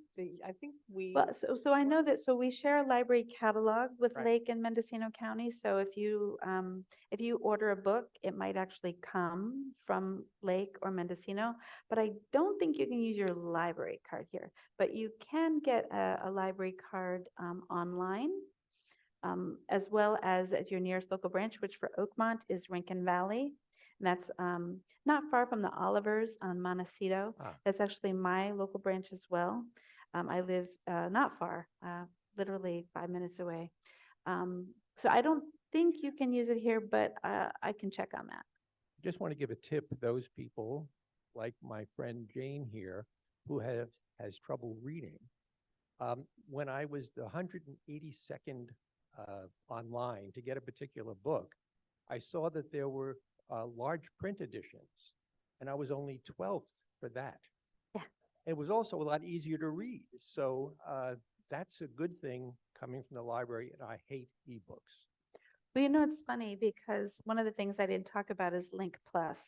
we, Well, so I know that, so we share a library catalog with Right. Lake and Mendocino County. So if you order a book, it might actually come from Lake or Mendocino, but I don't think you can use your library card here. But you can get a library card online, as well as at your nearest local branch, which for Oakmont is Rincon Valley. And that's not far from the Olivers on Montecito. Ah. That's actually my local branch as well. I live not far, literally 5 minutes away. So I don't think you can use it here, but I can check on that. Just want to give a tip to those people, like my friend Jane here, who has trouble reading. When I was the 182nd online to get a particular book, I saw that there were large print editions, and I was only 12th for that. Yeah. It was also a lot easier to read. So that's a good thing coming from the library, and I hate ebooks. Well, it's funny because one of the things I didn't talk about is Link Plus.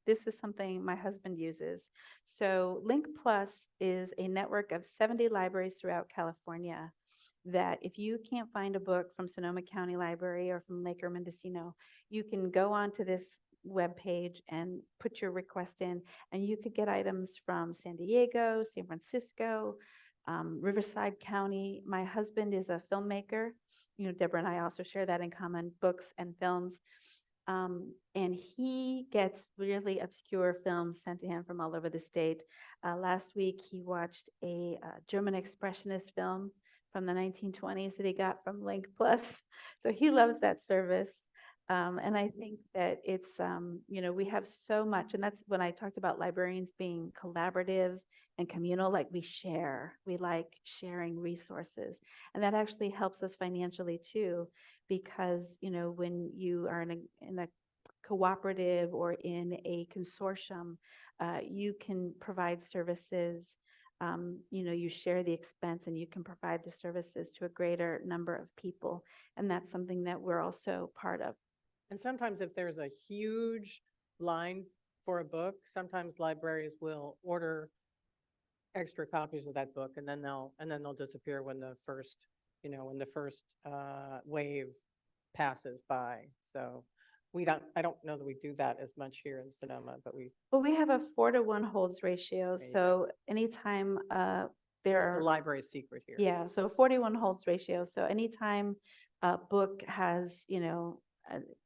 This is something my husband uses. So Link Plus is a network of 70 libraries throughout California that if you can't find a book from Sonoma County Library or from Lake or Mendocino, you can go onto this webpage and put your request in, and you could get items from San Diego, San Francisco, Riverside County. My husband is a filmmaker. Deborah and I also share that in common, books and films. And he gets really obscure films sent to him from all over the state. Last week, he watched a German expressionist film from the 1920s that he got from Link Plus. So he loves that service. And I think that it's, we have so much, and that's when I talked about librarians being collaborative and communal, like we like sharing resources. And that actually helps us financially too, because, when you are in a cooperative or in a consortium, you can provide services. You share the expense and you can provide the services to a greater number of people. And that's something that we're also part of. and sometimes if there's a huge line for a book, sometimes libraries will order extra copies of that book, and then they'll disappear when the first wave passes by. So I don't know that we do that as much here in Sonoma, but Well, we have a 4-to-1 holds ratio. There you So anytime there that's are. the library's secret here. Yeah, so 41 holds ratio. So anytime a book has,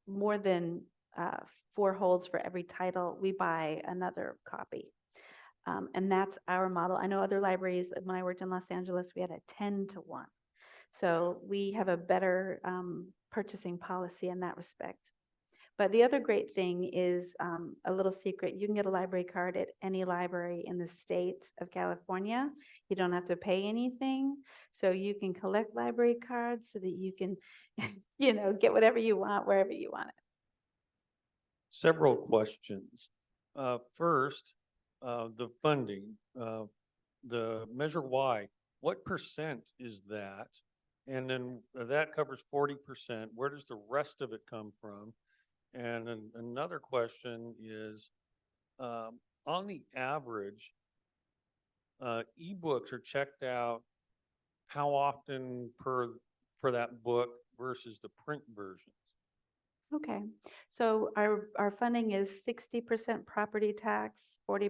more than 4 holds for every title, we buy another copy. And that's our model. I know other libraries, when I worked in Los Angeles, we had a 10-to-1. So we have a better purchasing policy in that respect. But the other great thing is a little secret. You can get a library card at any library in the state of California. You don't have to pay anything. So you can collect library cards so that you can, get whatever you want, wherever you want it. Several questions. First, the funding, the Measure Y, what percent is that? And then that covers 40%. Where does the rest of it come from? And then another question is, on the average, ebooks are checked out how often for that book versus the print versions? Okay, so our funding is 60% property tax, 40%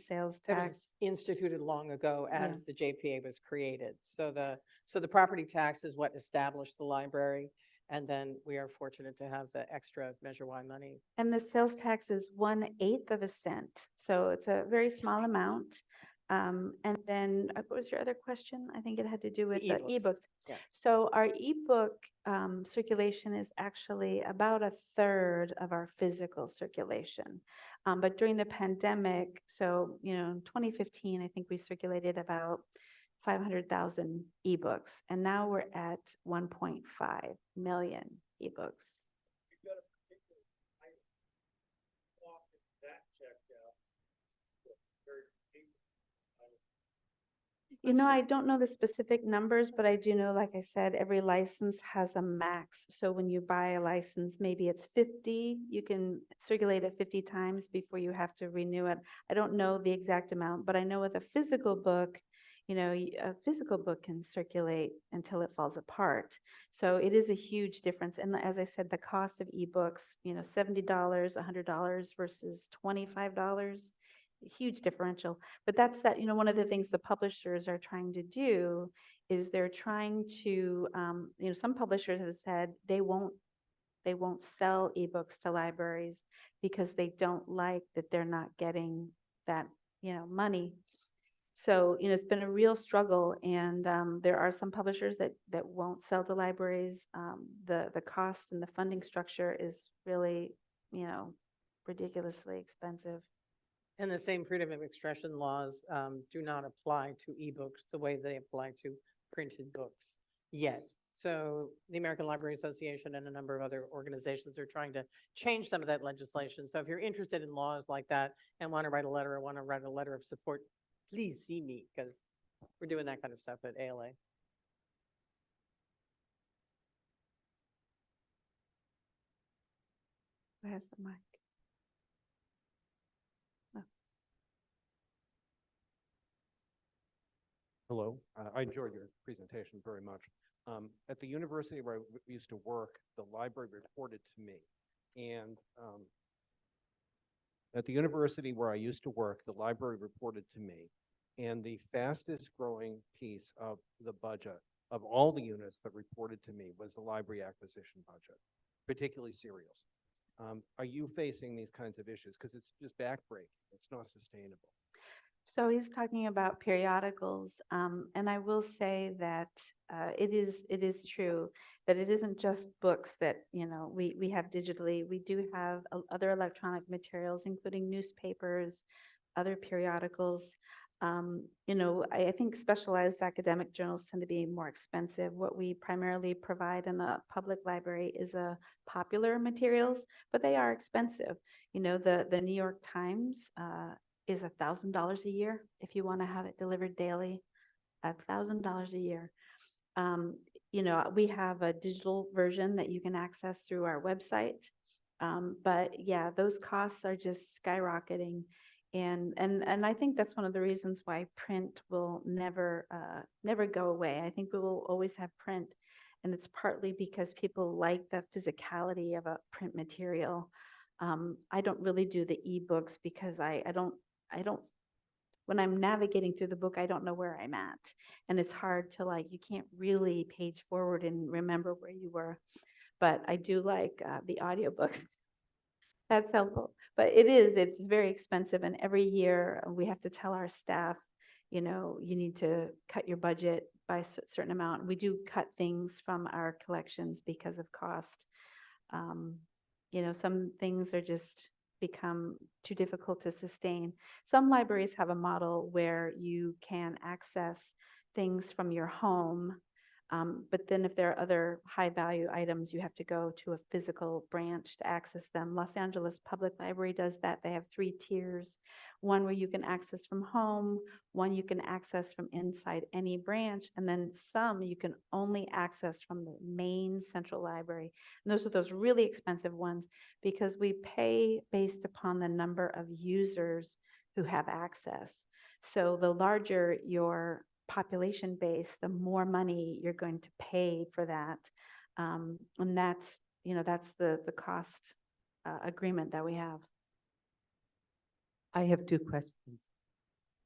sales That was tax. instituted long ago Yeah. as the JPA was created. So the property tax is what established the library. And then we are fortunate to have the extra Measure Y money. And the sales tax is 1/8 of a cent, so it's a very small amount. And then, what was your other question? I think it had to do with the ebooks. ebooks. Yeah. So our ebook circulation is actually about a third of our physical circulation. But during the pandemic, so, in 2015, I think we circulated about 500,000 ebooks, and now we're at 1.5 million ebooks. I don't know the specific numbers, but I do know, like I said, every license has a max. So when you buy a license, maybe it's 50, you can circulate it 50 times before you have to renew it. I don't know the exact amount, but I know with a physical book, a physical book can circulate until it falls apart. So it is a huge difference. And as I said, the cost of ebooks, $70, $100 versus $25. Huge differential. But that's one of the things the publishers are trying to do is they're trying to, some publishers have said they won't sell ebooks to libraries because they don't like that they're not getting that, money. So, it's been a real struggle, and there are some publishers that won't sell to libraries. The cost and the funding structure is really, ridiculously expensive. And the same freedom of expression laws do not apply to ebooks the way they apply to printed books yet. So the American Library Association and a number of other organizations are trying to change some of that legislation. So if you're interested in laws like that and want to write a letter or want to write a letter of support, please see me, because we're doing that kind of stuff at ALA. Who has the mic? Hello, I enjoyed your presentation very much. At the university where I used to work, the library reported to me. And at the university where I used to work, the library reported to me. And the fastest growing piece of the budget of all the units that reported to me was the library acquisition budget, particularly serials. Are you facing these kinds of issues? Because it's just backbreaking. It's not sustainable. So he's talking about periodicals, and I will say that it is true that it isn't just books that we have digitally. We do have other electronic materials, including newspapers, other periodicals. I think specialized academic journals tend to be more expensive. What we primarily provide in a public library is a popular materials, but they are expensive. The New York Times is $1,000 a year if you want to have it delivered daily. $1,000 a year. We have a digital version that you can access through our website. But yeah, those costs are just skyrocketing. And I think that's one of the reasons why print will never go away. I think we will always have print. And it's partly because people like the physicality of a print material. I don't really do the ebooks because I don't, when I'm navigating through the book, I don't know where I'm at. And it's hard to you can't really page forward and remember where you were. But I do like the audiobooks. That's helpful. But it's very expensive. And every year we have to tell our staff, you need to cut your budget by a certain amount. We do cut things from our collections because of cost. Some things are just become too difficult to sustain. Some libraries have a model where you can access things from your home, but then if there are other high value items, you have to go to a physical branch to access them. Los Angeles Public Library does that. They have 3 tiers, one where you can access from home, one you can access from inside any branch, and then some you can only access from the main central library. And those are those really expensive ones because we pay based upon the number of users who have access. So the larger your population base, the more money you're going to pay for that. And that's the cost agreement that we have. I have 2 questions.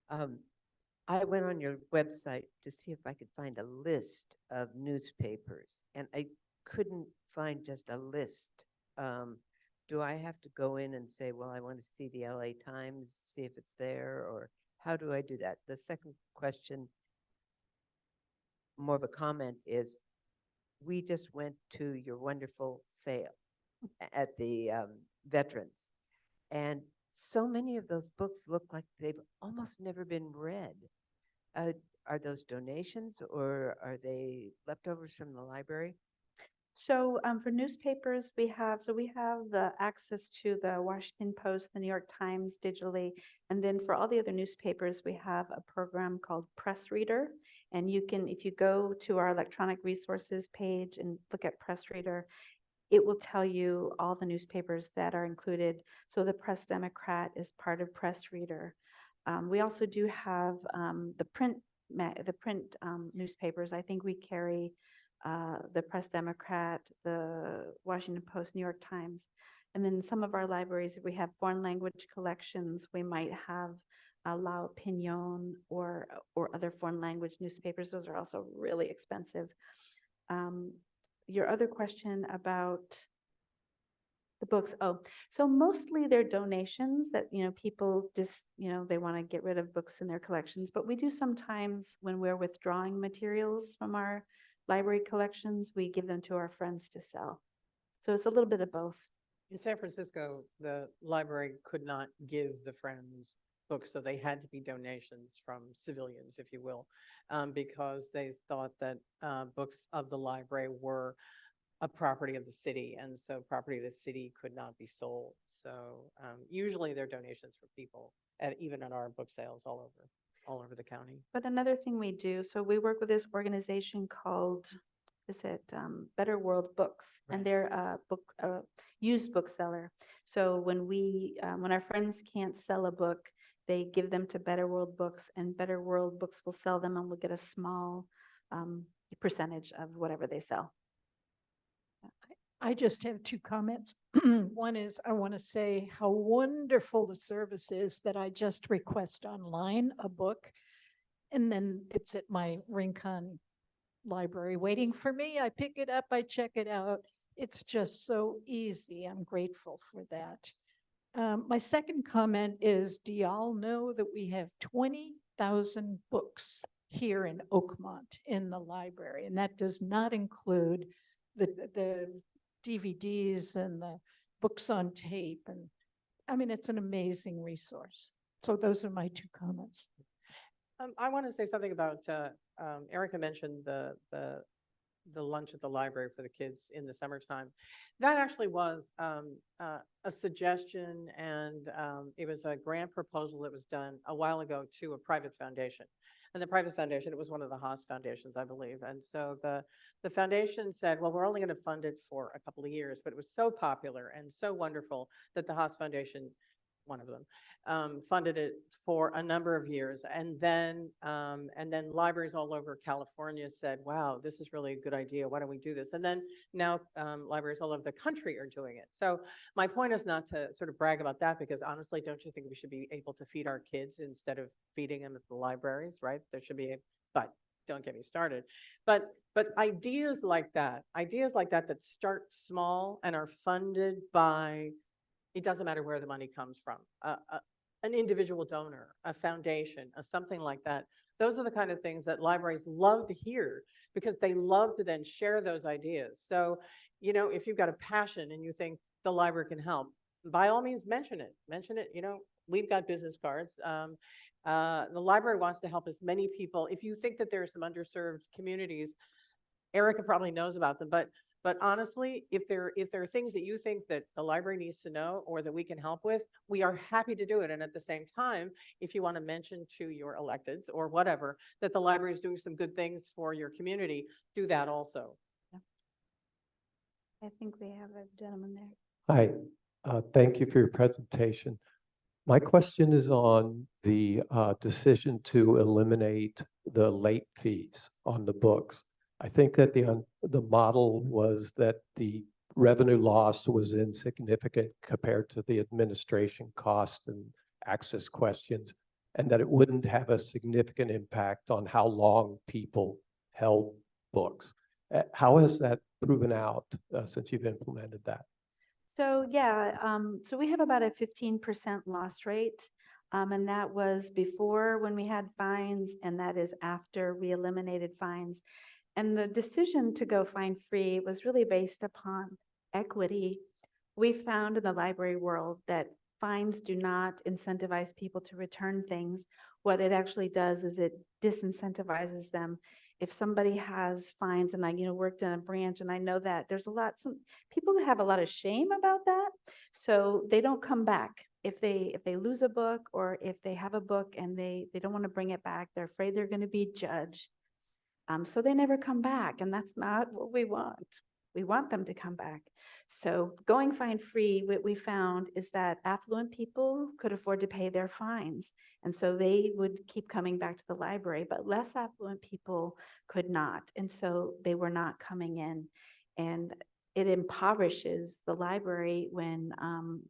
I went on your website to see if I could find a list of newspapers, and I couldn't find just a list, do I have to go in and say, well, I want to see the LA Times, see if it's there, or how do I do that? The second question, more of a comment, is we just went to your wonderful sale at the Veterans, and so many of those books look like they've almost never been read. Are those donations or are they leftovers from the library? So for newspapers, we have the access to the Washington Post, the New York Times digitally. And then for all the other newspapers, we have a program called Press Reader. And you can, if you go to our electronic resources page and look at Press Reader, it will tell you all the newspapers that are included. So the Press Democrat is part of Press Reader. We also do have the print newspapers. I think we carry the Press Democrat, the Washington Post, New York Times. And then some of our libraries, if we have foreign language collections, we might have La Opinion or other foreign language newspapers. Those are also really expensive. Your other question about the books. Oh, so mostly they're donations that, people just, they want to get rid of books in their collections. But we do sometimes, when we're withdrawing materials from our library collections, we give them to our friends to sell. So it's a little bit of both. In San Francisco, the library could not give the Friends books, so they had to be donations from civilians, if you will, because they thought that books of the library were a property of the city, and so property of the city could not be sold. So usually they're donations for people, even at our book sales all over the county. But another thing we do, so we work with this organization called, Better World Books, and they're a used bookseller. So when our friends can't sell a book, they give them to Better World Books, and Better World Books will sell them, and we'll get a small percentage of whatever they sell. I just have two comments. One is I want to say how wonderful the service is that I just request online a book, and then it's at my Rincon library waiting for me. I pick it up, I check it out. It's just so easy. I'm grateful for that. My second comment is, do y'all know that we have 20,000 books here in Oakmont in the library? And that does not include the DVDs and the books on tape. And I mean, it's an amazing resource. So those are my two comments. I want to say something about, Erika mentioned the lunch at the library for the kids in the summertime. That actually was a suggestion, and it was a grant proposal that was done a while ago to a private foundation. And the private foundation, it was one of the Haas foundations, I believe. And so the foundation said, well, we're only going to fund it for a couple of years, but it was so popular and so wonderful that the Haas Foundation, one of them, funded it for a number of years. And then libraries all over California said, wow, this is really a good idea. Why don't we do this? And then now libraries all over the country are doing it. So my point is not to sort of brag about that, because honestly, don't you think we should be able to feed our kids instead of feeding them at the libraries, right? There should be, but don't get me started. But ideas like that that start small and are funded by, it doesn't matter where the money comes from, an individual donor, a foundation, something like that. Those are the kind of things that libraries love to hear, because they love to then share those ideas. So, if you've got a passion and you think the library can help, by all means, mention it. We've got business cards. The library wants to help as many people. If you think that there are some underserved communities, Erika probably knows about them, but honestly, if there are things that you think that the library needs to know or that we can help with, we are happy to do it. And at the same time, if you want to mention to your electeds or whatever that the library is doing some good things for your community, do that also. Yeah. I think we have a gentleman there. Hi, thank you for your presentation. My question is on the decision to eliminate the late fees on the books. I think that the model was that the revenue loss was insignificant compared to the administration cost and access questions, and that it wouldn't have a significant impact on how long people held books. How has that proven out since you've implemented that? So yeah, so we have about a 15% loss rate. And that was before when we had fines, and that is after we eliminated fines. And the decision to go fine free was really based upon equity. We found in the library world that fines do not incentivize people to return things. What it actually does is it disincentivizes them. If somebody has fines, and I, worked in a branch, and I know that there's some people who have a lot of shame about that, so they don't come back. If they lose a book, or if they have a book and they don't want to bring it back, they're afraid they're going to be judged. So they never come back, and that's not what we want. We want them to come back. So going fine free, what we found is that affluent people could afford to pay their fines, and so they would keep coming back to the library, but less affluent people could not, and so they were not coming in. And it impoverishes the library when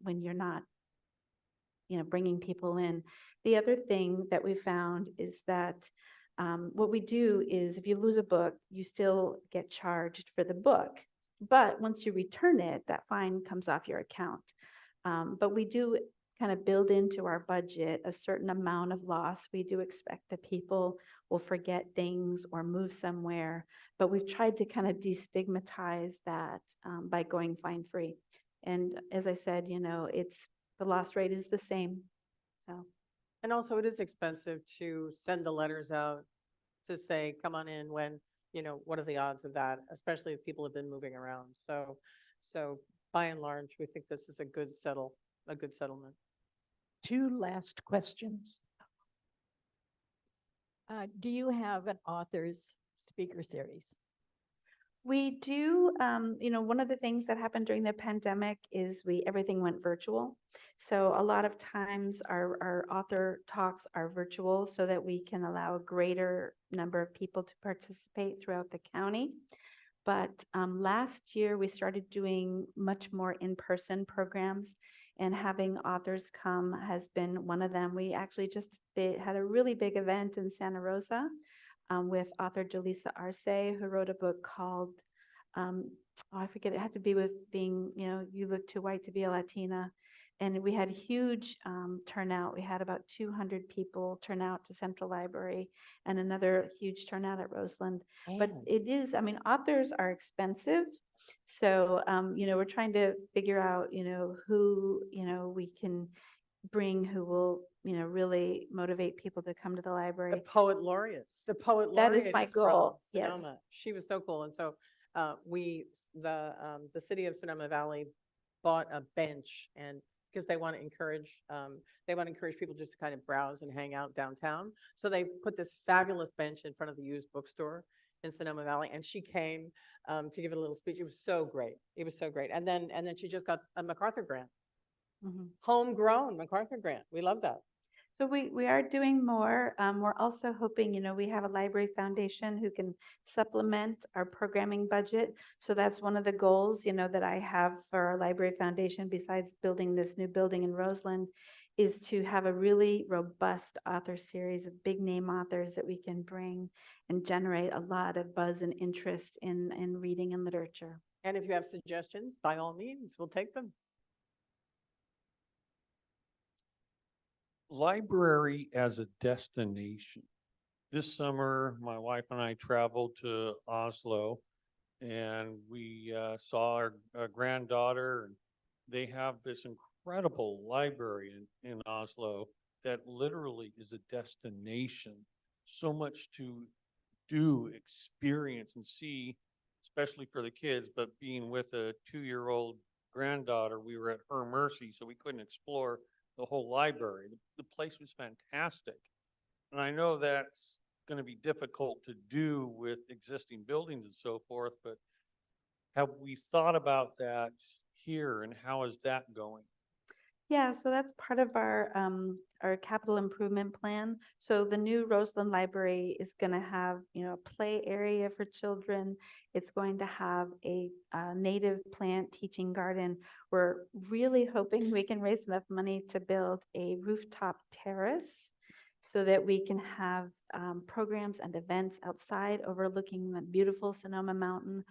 you're not, bringing people in. The other thing that we found is that what we do is, if you lose a book, you still get charged for the book. But once you return it, that fine comes off your account. But we do kind of build into our budget a certain amount of loss. We do expect that people will forget things or move somewhere, but we've tried to kind of destigmatize that by going fine free. And as I said, the loss rate is the same. So. And also, it is expensive to send the letters out to say, come on in, when, what are the odds of that, especially if people have been moving around. So by and large, we think this is a good settlement. 2 last questions. Do you have an author's speaker series? We do, one of the things that happened during the pandemic is everything went virtual. So a lot of times our author talks are virtual so that we can allow a greater number of people to participate throughout the county. But last year we started doing much more in-person programs, and having authors come has been one of them. We actually they had a really big event in Santa Rosa with author Jaleesa Arce, who wrote a book called, I forget, it had to be with being, You Look Too White to Be a Latina. And we had huge turnout. We had about 200 people turn out to Central Library, and another huge turnout at Roseland. But it is, authors are expensive. So, we're trying to figure out, who, we can bring who will, really motivate people to come to the library. The poet laureate. That is my goal. From Yes. Sonoma. She was so cool. And so the city of Sonoma Valley bought a bench, and because they want to encourage people just to kind of browse and hang out downtown. So they put this fabulous bench in front of the used bookstore in Sonoma Valley, and she came to give it a little speech. It was so great. It was so great. And then she just got a MacArthur grant. Mm-hmm. Homegrown MacArthur grant. We love that. So we are doing more. We're also hoping, we have a library foundation who can supplement our programming budget. So that's one of the goals, that I have for our library foundation, besides building this new building in Roseland, is to have a really robust author series of big name authors that we can bring and generate a lot of buzz and interest in reading and literature. And if you have suggestions, by all means, we'll take them. Library as a destination. This summer, my wife and I traveled to Oslo, and we saw our granddaughter, and they have this incredible library in Oslo that literally is a destination. So much to do, experience, and see, especially for the kids, but being with a 2-year-old granddaughter, we were at her mercy, so we couldn't explore the whole library. The place was fantastic. And I know that's going to be difficult to do with existing buildings and so forth, but have we thought about that here, and how is that going? Yeah, so that's part of our capital improvement plan. So the new Roseland Library is going to have, a play area for children. It's going to have a native plant teaching garden. We're really hoping we can raise enough money to build a rooftop terrace so that we can have programs and events outside overlooking the beautiful Sonoma Mountain.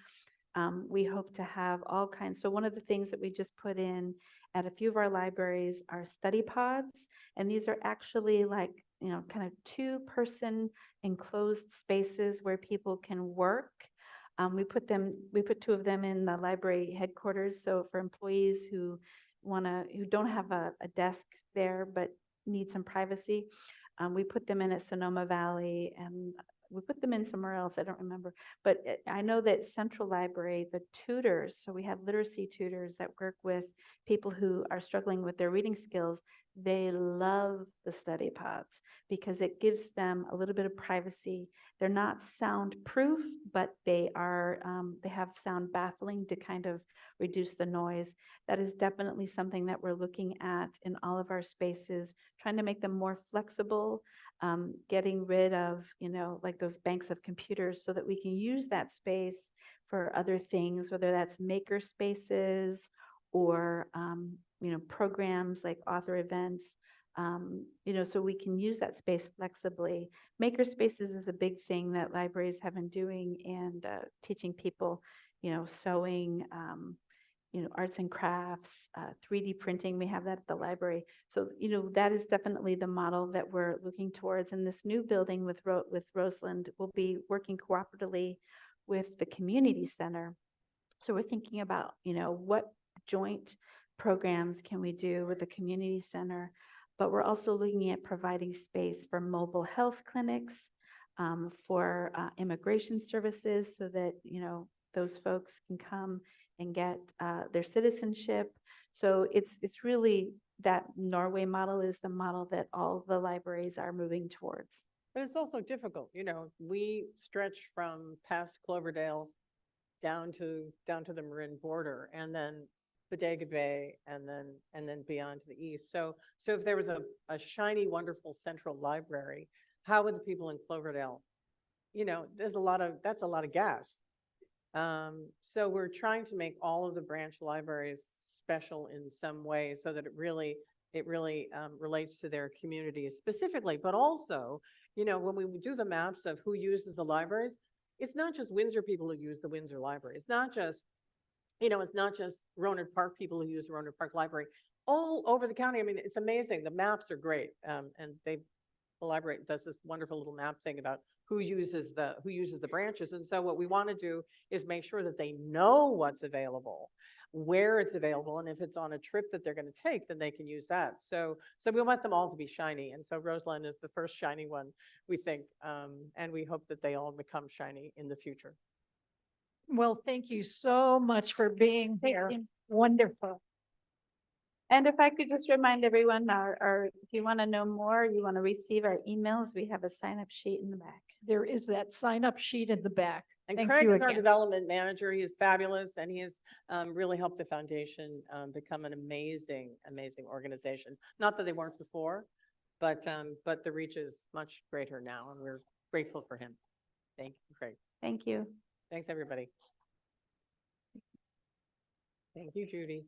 We hope to have all kinds. So one of the things that we just put in at a few of our libraries are study pods. And these are actually like, kind of 2-person enclosed spaces where people can work. We put 2 of them in the library headquarters. So for employees who don't have a desk there, but need some privacy, we put them in at Sonoma Valley, and we put them in somewhere else, I don't remember. But I know that Central Library, the tutors, so we have literacy tutors that work with people who are struggling with their reading skills. They love the study pods because it gives them a little bit of privacy. They're not soundproof, but they have sound baffling to kind of reduce the noise. That is definitely something that we're looking at in all of our spaces, trying to make them more flexible, getting rid of, like those banks of computers so that we can use that space for other things, whether that's maker spaces or, programs like author events, so we can use that space flexibly. Maker spaces is a big thing that libraries have been doing, and teaching people, sewing, arts and crafts, 3D printing. We have that at the library. So, that is definitely the model that we're looking towards. And this new building with Roseland will be working cooperatively with the community center. So we're thinking about, what joint programs can we do with the community center, but we're also looking at providing space for mobile health clinics, for immigration services, so that, those folks can come and get their citizenship. So it's really, that Norway model is the model that all the libraries are moving towards. But it's also difficult, we stretch from past Cloverdale down to the Marin border, and then Bodega Bay, and then beyond to the east. So if there was a shiny, wonderful central library, how would the people in Cloverdale, that's a lot of gas. So we're trying to make all of the branch libraries special in some way, so that it really relates to their community specifically. But also, when we do the maps of who uses the libraries, it's not just Windsor people who use the Windsor Library. It's not just Rohnert Park people who use the Rohnert Park Library. All over the county. I mean, it's amazing. The maps are great, and the library does this wonderful little map thing about who uses the branches. And so what we want to do is make sure that they know what's available, where it's available, and if it's on a trip that they're going to take, then they can use that. So we want them all to be shiny. And so Roseland is the first shiny one, we think, and we hope that they all become shiny in the future. Well, thank you so much for being Thank here. you. Wonderful. And if I could just remind everyone, if you want to know more, you want to receive our emails, we have a sign-up sheet in the back. There is that sign-up sheet in the back. And Thank Craig you is our again. development manager. He is fabulous, and he has really helped the foundation become an amazing, amazing organization. Not that they weren't before, but the reach is much greater now, and we're grateful for him. Thank you, Craig. Thank you. Thanks, everybody. Thank you, Judy.